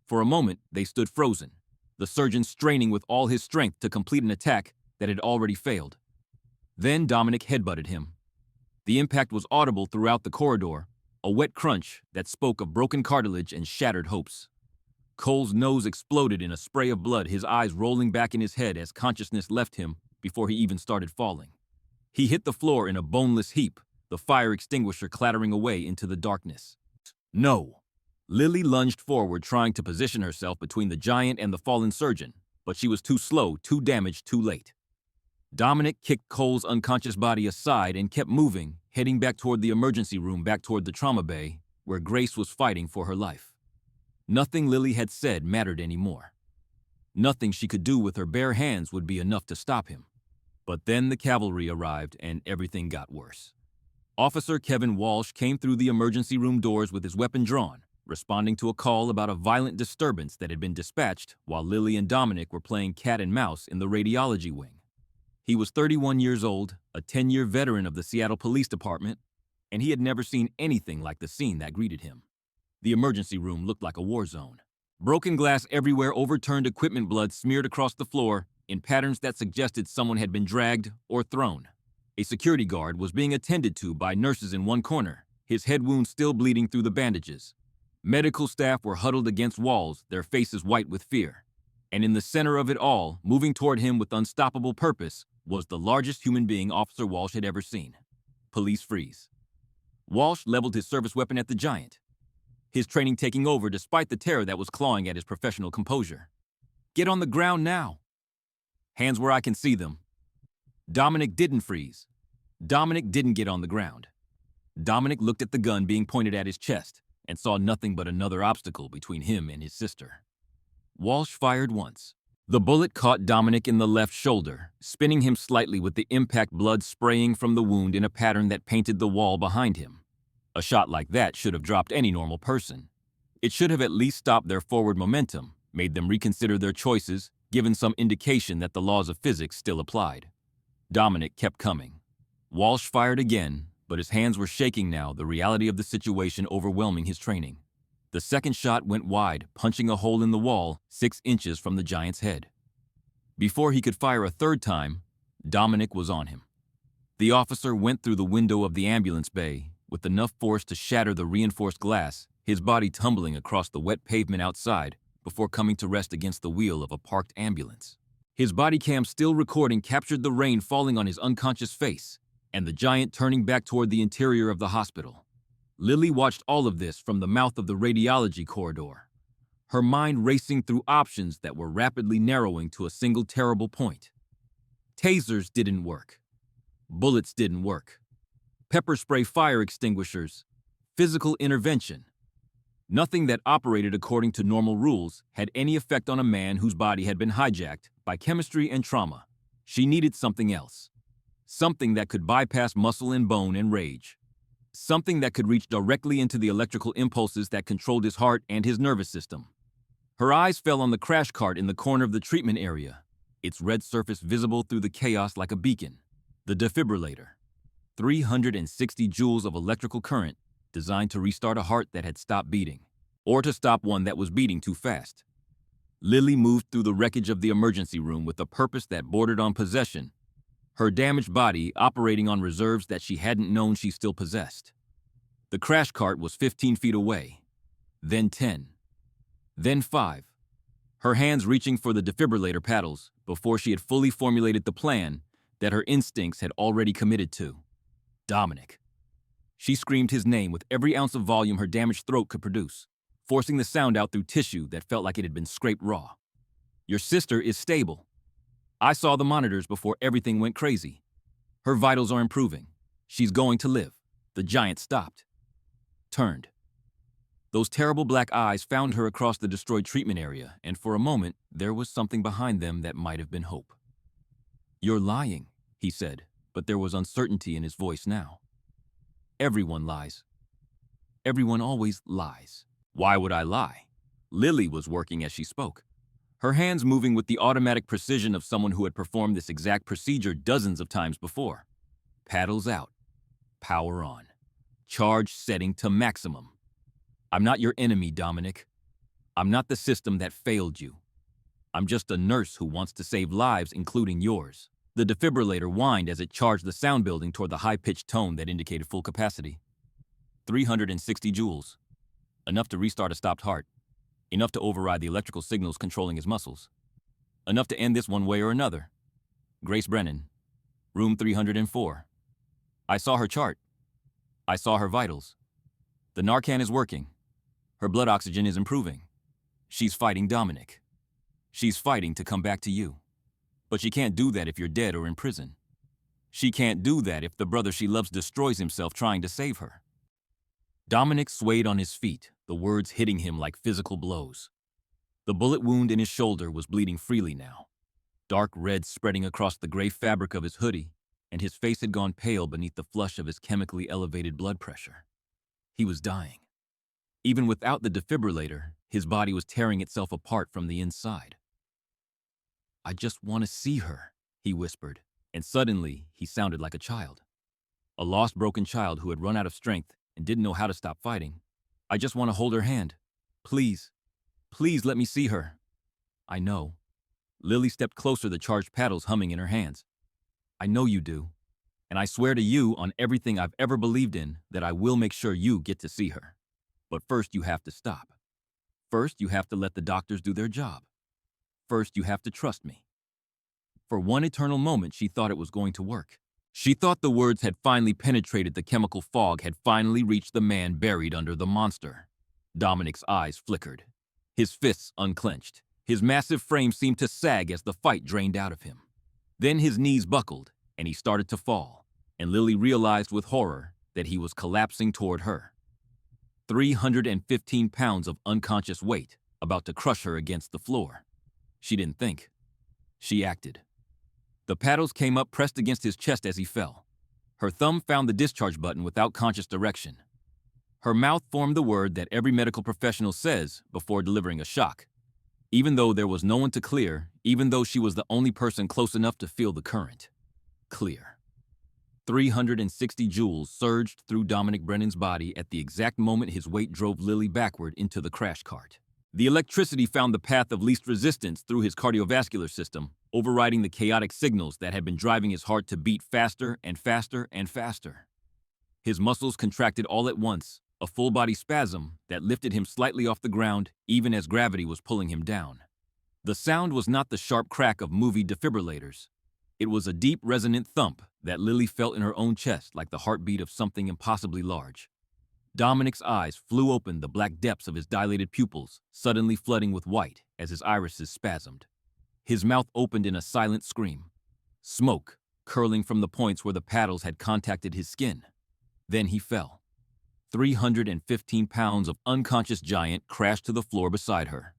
For a moment, they stood frozen, the surgeon straining with all his strength to complete an attack that had already failed. Then Dominic headbutted him. The impact was audible throughout the corridor, a wet crunch that spoke of broken cartilage and shattered hopes. Cole's nose exploded in a spray of blood, his eyes rolling back in his head as consciousness left him before he even started falling. He hit the floor in a boneless heap, the fire extinguisher clattering away into the darkness. "No!" Lily lunged forward, trying to position herself between the giant and the fallen surgeon, but she was too slow, too damaged, too late. Dominic kicked Cole's unconscious body aside and kept moving, heading back toward the emergency room, back toward the trauma bay, where Grace was fighting for her life. Nothing Lily had said mattered anymore. Nothing she could do with her bare hands would be enough to stop him. But then the cavalry arrived and everything got worse. Officer Kevin Walsh came through the emergency room doors with his weapon drawn, responding to a call about a violent disturbance that had been dispatched while Lily and Dominic were playing cat and mouse in the radiology wing. He was 31 years old, a 10-year veteran of the Seattle Police Department, and he had never seen anything like the scene that greeted him. The emergency room looked like a war zone. Broken glass everywhere, overturned equipment, blood smeared across the floor in patterns that suggested someone had been dragged or thrown. A security guard was being attended to by nurses in one corner, his head wound still bleeding through the bandages. Medical staff were huddled against walls, their faces white with fear. And in the center of it all, moving toward him with unstoppable purpose, was the largest human being Officer Walsh had ever seen. Police freeze. Walsh leveled his service weapon at the giant, his training taking over despite the terror that was clawing at his professional composure. "Get on the ground now." "Hands where I can see them." Dominic didn't freeze. Dominic didn't get on the ground. Dominic looked at the gun being pointed at his chest and saw nothing but another obstacle between him and his sister. Walsh fired once. The bullet caught Dominic in the left shoulder, spinning him slightly with the impact, blood spraying from the wound in a pattern that painted the wall behind him. A shot like that should have dropped any normal person. It should have at least stopped their forward momentum, made them reconsider their choices, given some indication that the laws of physics still applied. Dominic kept coming. Walsh fired again, but his hands were shaking now, the reality of the situation overwhelming his training. The second shot went wide, punching a hole in the wall 6 inches from the giant's head. Before he could fire a third time, Dominic was on him. The officer went through the window of the ambulance bay with enough force to shatter the reinforced glass, his body tumbling across the wet pavement outside before coming to rest against the wheel of a parked ambulance. His body cam still recording captured the rain falling on his unconscious face and the giant turning back toward the interior of the hospital. Lily watched all of this from the mouth of the radiology corridor, her mind racing through options that were rapidly narrowing to a single terrible point. Tasers didn't work. Bullets didn't work. Pepper spray fire extinguishers, physical intervention. Nothing that operated according to normal rules had any effect on a man whose body had been hijacked by chemistry and trauma. She needed something else. Something that could bypass muscle and bone and rage. Something that could reach directly into the electrical impulses that controlled his heart and his nervous system. Her eyes fell on the crash cart in the corner of the treatment area, its red surface visible through the chaos like a beacon. The defibrillator. 360 joules of electrical current designed to restart a heart that had stopped beating, or to stop one that was beating too fast. Lily moved through the wreckage of the emergency room with a purpose that bordered on possession, her damaged body operating on reserves that she hadn't known she still possessed. The crash cart was 15 feet away, then 10, then 5, her hands reaching for the defibrillator paddles before she had fully formulated the plan that her instincts had already committed to. Dominic. She screamed his name with every ounce of volume her damaged throat could produce, forcing the sound out through tissue that felt like it had been scraped raw. Your sister is stable. I saw the monitors before everything went crazy. Her vitals are improving. She's going to live. The giant stopped. Turned. Those terrible black eyes found her across the destroyed treatment area, and for a moment, there was something behind them that might have been hope. You're lying, he said, but there was uncertainty in his voice now. Everyone lies. Everyone always lies. Why would I lie? Lily was working as she spoke, her hands moving with the automatic precision of someone who had performed this exact procedure dozens of times before. Paddles out. Power on. Charge setting to maximum. I'm not your enemy, Dominic. I'm not the system that failed you. I'm just a nurse who wants to save lives, including yours. The defibrillator whined as it charged the sound building toward the high-pitched tone that indicated full capacity. 360 joules. Enough to restart a stopped heart. Enough to override the electrical signals controlling his muscles. Enough to end this one way or another. Grace Brennan, room 304. I saw her chart. I saw her vitals. The Narcan is working. Her blood oxygen is improving. She's fighting Dominic. She's fighting to come back to you. But she can't do that if you're dead or in prison. She can't do that if the brother she loves destroys himself trying to save her. Dominic swayed on his feet, the words hitting him like physical blows. The bullet wound in his shoulder was bleeding freely now, dark red spreading across the gray fabric of his hoodie, and his face had gone pale beneath the flush of his chemically elevated blood pressure. He was dying. Even without the defibrillator, his body was tearing itself apart from the inside. I just want to see her, he whispered, and suddenly he sounded like a child. A lost, broken child who had run out of strength and didn't know how to stop fighting. I just want to hold her hand. Please, please let me see her. I know. Lily stepped closer, the charged paddles humming in her hands. I know you do, and I swear to you on everything I've ever believed in that I will make sure you get to see her. But first you have to stop. First you have to let the doctors do their job. First you have to trust me. For one eternal moment she thought it was going to work. She thought the words had finally penetrated the chemical fog, had finally reached the man buried under the monster. Dominic's eyes flickered. His fists unclenched. His massive frame seemed to sag as the fight drained out of him. Then his knees buckled, and he started to fall, and Lily realized with horror that he was collapsing toward her. 315 pounds of unconscious weight, about to crush her against the floor. She didn't think. She acted. The paddles came up pressed against his chest as he fell. Her thumb found the discharge button without conscious direction. Her mouth formed the word that every medical professional says before delivering a shock. Even though there was no one to clear, even though she was the only person close enough to feel the current. Clear. 360 joules surged through Dominic Brennan's body at the exact moment his weight drove Lily backward into the crash cart. The electricity found the path of least resistance through his cardiovascular system, overriding the chaotic signals that had been driving his heart to beat faster and faster and faster. His muscles contracted all at once, a full-body spasm that lifted him slightly off the ground even as gravity was pulling him down. The sound was not the sharp crack of movie defibrillators. It was a deep, resonant thump that Lily felt in her own chest like the heartbeat of something impossibly large. Dominic's eyes flew open, the black depths of his dilated pupils suddenly flooding with white as his irises spasmed. His mouth opened in a silent scream. Smoke curling from the points where the paddles had contacted his skin. Then he fell. 315 pounds of unconscious giant crashed to the floor beside her,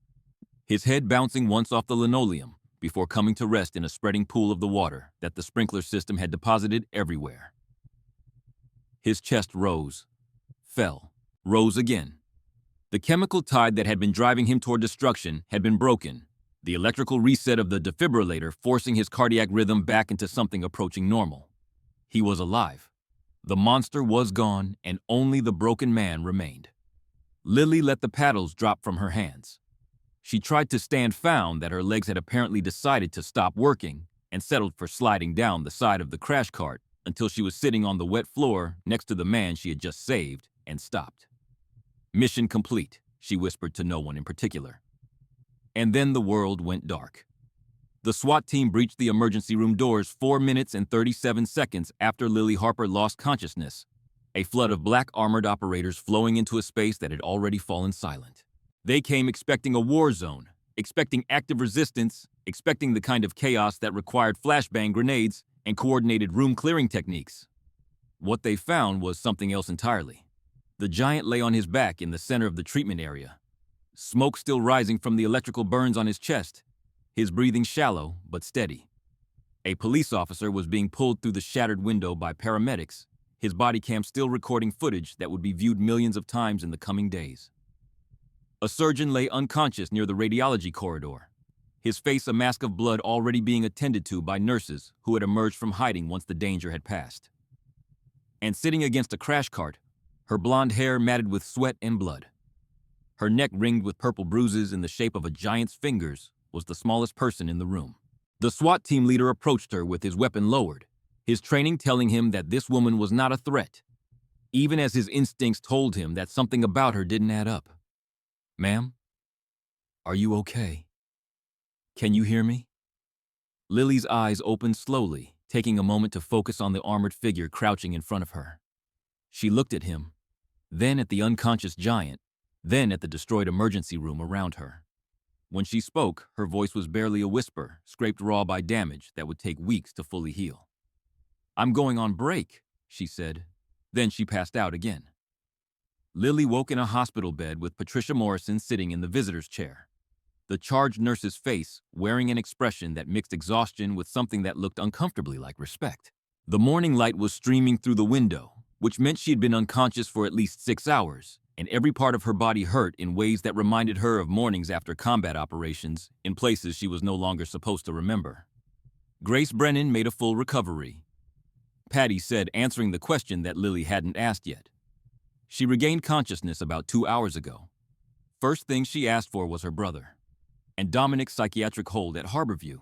his head bouncing once off the linoleum before coming to rest in a spreading pool of the water that the sprinkler system had deposited everywhere. His chest rose, fell, rose again. The chemical tide that had been driving him toward destruction had been broken, the electrical reset of the defibrillator forcing his cardiac rhythm back into something approaching normal. He was alive. The monster was gone, and only the broken man remained. Lily let the paddles drop from her hands. She tried to stand, found that her legs had apparently decided to stop working, and settled for sliding down the side of the crash cart until she was sitting on the wet floor next to the man she had just saved and stopped. "Mission complete," she whispered to no one in particular. And then the world went dark. The SWAT team breached the emergency room doors 4 minutes and 37 seconds after Lily Harper lost consciousness, a flood of black armored operators flowing into a space that had already fallen silent. They came expecting a war zone, expecting active resistance, expecting the kind of chaos that required flashbang grenades and coordinated room-clearing techniques. What they found was something else entirely. The giant lay on his back in the center of the treatment area, smoke still rising from the electrical burns on his chest, his breathing shallow but steady. A police officer was being pulled through the shattered window by paramedics, his body cam still recording footage that would be viewed millions of times in the coming days. A surgeon lay unconscious near the radiology corridor, his face a mask of blood already being attended to by nurses who had emerged from hiding once the danger had passed. And sitting against a crash cart, her blonde hair matted with sweat and blood, her neck ringed with purple bruises in the shape of a giant's fingers, was the smallest person in the room. The SWAT team leader approached her with his weapon lowered, his training telling him that this woman was not a threat, even as his instincts told him that something about her didn't add up. "Ma'am, are you okay? Can you hear me?" Lily's eyes opened slowly, taking a moment to focus on the armored figure crouching in front of her. She looked at him, then at the unconscious giant, then at the destroyed emergency room around her. When she spoke, her voice was barely a whisper, scraped raw by damage that would take weeks to fully heal. "I'm going on break," she said. Then she passed out again. Lily woke in a hospital bed with Patricia Morrison sitting in the visitor's chair, the charged nurse's face wearing an expression that mixed exhaustion with something that looked uncomfortably like respect. The morning light was streaming through the window, which meant she had been unconscious for at least 6 hours, and every part of her body hurt in ways that reminded her of mornings after combat operations in places she was no longer supposed to remember. Grace Brennan made a full recovery, Patty said, answering the question that Lily hadn't asked yet. She regained consciousness about 2 hours ago. First thing she asked for was her brother, and Dominic's psychiatric hold at Harborview.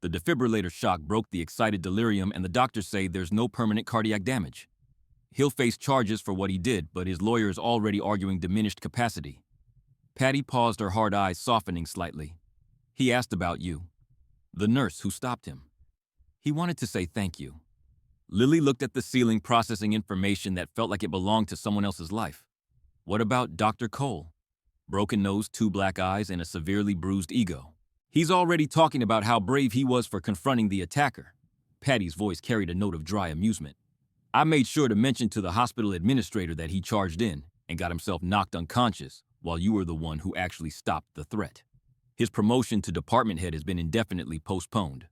The defibrillator shock broke the excited delirium, and the doctors say there's no permanent cardiac damage. He'll face charges for what he did, but his lawyer is already arguing diminished capacity. Patty paused, her hard eyes softening slightly. "He asked about you, the nurse who stopped him. He wanted to say thank you." Lily looked at the ceiling, processing information that felt like it belonged to someone else's life. What about Dr. Cole? Broken nose, 2 black eyes, and a severely bruised ego. He's already talking about how brave he was for confronting the attacker. Patty's voice carried a note of dry amusement. "I made sure to mention to the hospital administrator that he charged in and got himself knocked unconscious while you were the one who actually stopped the threat. His promotion to department head has been indefinitely postponed.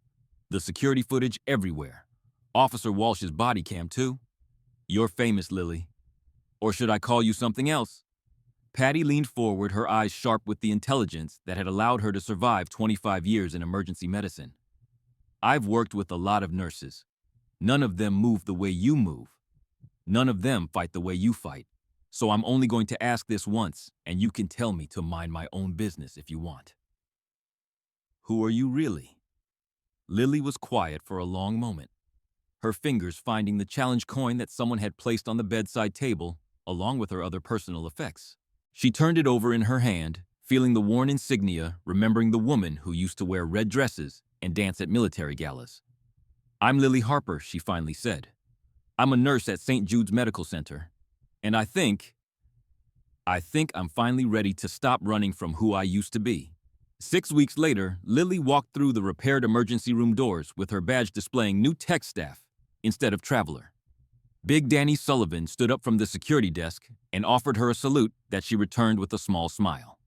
The security footage everywhere. Officer Walsh's body cam too. You're famous, Lily. Or should I call you something else?" Patty leaned forward, her eyes sharp with the intelligence that had allowed her to survive 25 years in emergency medicine. "I've worked with a lot of nurses. None of them move the way you move. None of them fight the way you fight. So I'm only going to ask this once, and you can tell me to mind my own business if you want. Who are you really?" Lily was quiet for a long moment, her fingers finding the challenge coin that someone had placed on the bedside table, along with her other personal effects. She turned it over in her hand, feeling the worn insignia, remembering the woman who used to wear red dresses and dance at military galas. "I'm Lily Harper," she finally said. "I'm a nurse at St. Jude's Medical Center, and I think I'm finally ready to stop running from who I used to be." 6 weeks later, Lily walked through the repaired emergency room doors with her badge displaying new tech staff instead of traveler. Big Danny Sullivan stood up from the security desk and offered her a salute that she returned with a small smile.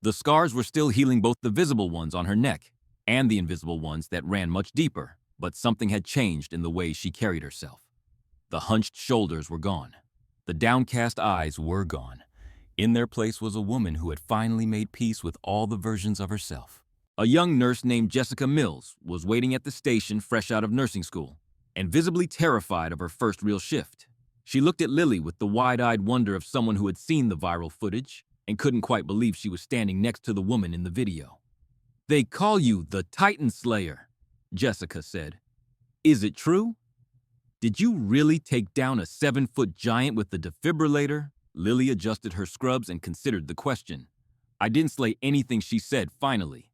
The scars were still healing, both the visible ones on her neck and the invisible ones that ran much deeper, but something had changed in the way she carried herself. The hunched shoulders were gone. The downcast eyes were gone. In their place was a woman who had finally made peace with all the versions of herself. A young nurse named Jessica Mills was waiting at the station, fresh out of nursing school, and visibly terrified of her first real shift. She looked at Lily with the wide-eyed wonder of someone who had seen the viral footage and couldn't quite believe she was standing next to the woman in the video. "They call you the Titan Slayer," Jessica said. Is it true? Did you really take down a 7-foot giant with the defibrillator? Lily adjusted her scrubs and considered the question. I didn't slay anything, she said finally.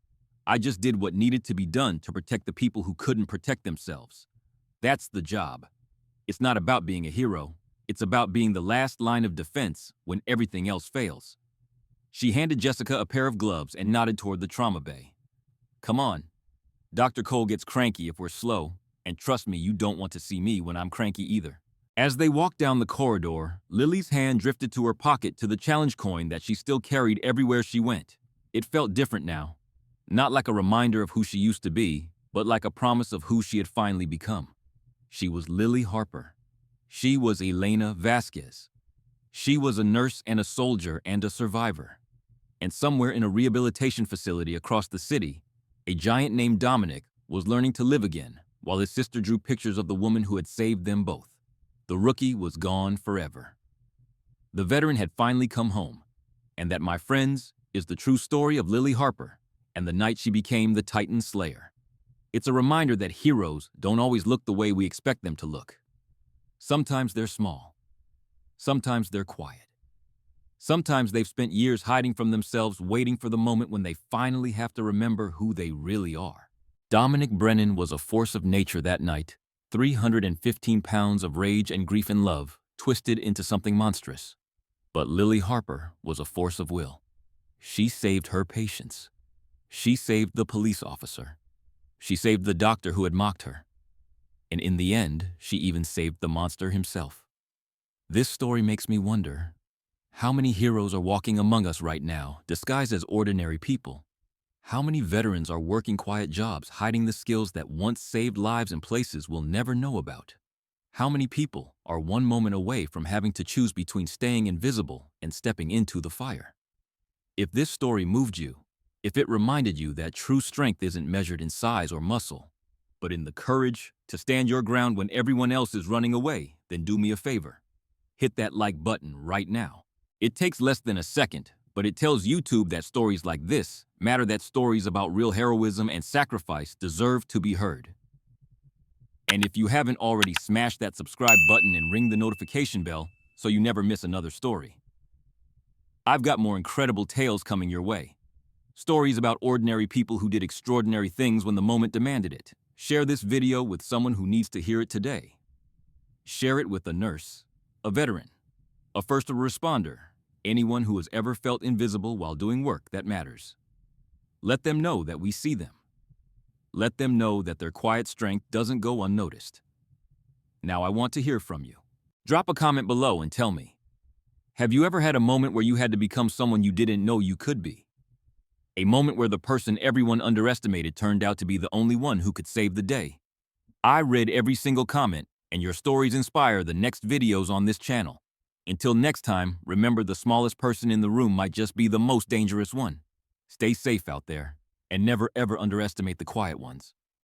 I just did what needed to be done to protect the people who couldn't protect themselves. That's the job. It's not about being a hero. It's about being the last line of defense when everything else fails. She handed Jessica a pair of gloves and nodded toward the trauma bay. Come on. Dr. Cole gets cranky if we're slow, and trust me, you don't want to see me when I'm cranky either. As they walked down the corridor, Lily's hand drifted to her pocket to the challenge coin that she still carried everywhere she went. It felt different now. Not like a reminder of who she used to be, but like a promise of who she had finally become. She was Lily Harper. She was Elena Vasquez. She was a nurse and a soldier and a survivor. And somewhere in a rehabilitation facility across the city, a giant named Dominic was learning to live again, while his sister drew pictures of the woman who had saved them both. The rookie was gone forever. The veteran had finally come home, and that, my friends, is the true story of Lily Harper and the night she became the Titan Slayer. It's a reminder that heroes don't always look the way we expect them to look. Sometimes they're small. Sometimes they're quiet. Sometimes they've spent years hiding from themselves, waiting for the moment when they finally have to remember who they really are. Dominic Brennan was a force of nature that night, 315 pounds of rage and grief and love, twisted into something monstrous. But Lily Harper was a force of will. She saved her patients. She saved the police officer. She saved the doctor who had mocked her. And in the end, she even saved the monster himself. This story makes me wonder, how many heroes are walking among us right now, disguised as ordinary people? How many veterans are working quiet jobs, hiding the skills that once saved lives in places we'll never know about? How many people are one moment away from having to choose between staying invisible and stepping into the fire? If this story moved you, if it reminded you that true strength isn't measured in size or muscle, but in the courage to stand your ground when everyone else is running away, then do me a favor. Hit that like button right now. It takes less than a second, but it tells YouTube that stories like this matter, that stories about real heroism and sacrifice deserve to be heard. And if you haven't already, smash that subscribe button and ring the notification bell so you never miss another story. I've got more incredible tales coming your way. Stories about ordinary people who did extraordinary things when the moment demanded it. Share this video with someone who needs to hear it today. Share it with a nurse, a veteran, a first responder, anyone who has ever felt invisible while doing work that matters. Let them know that we see them. Let them know that their quiet strength doesn't go unnoticed. Now I want to hear from you. Drop a comment below and tell me, have you ever had a moment where you had to become someone you didn't know you could be? A moment where the person everyone underestimated turned out to be the only one who could save the day. I read every single comment, and your stories inspire the next videos on this channel. Until next time, remember, the smallest person in the room might just be the most dangerous one. Stay safe out there, and never ever underestimate the quiet ones.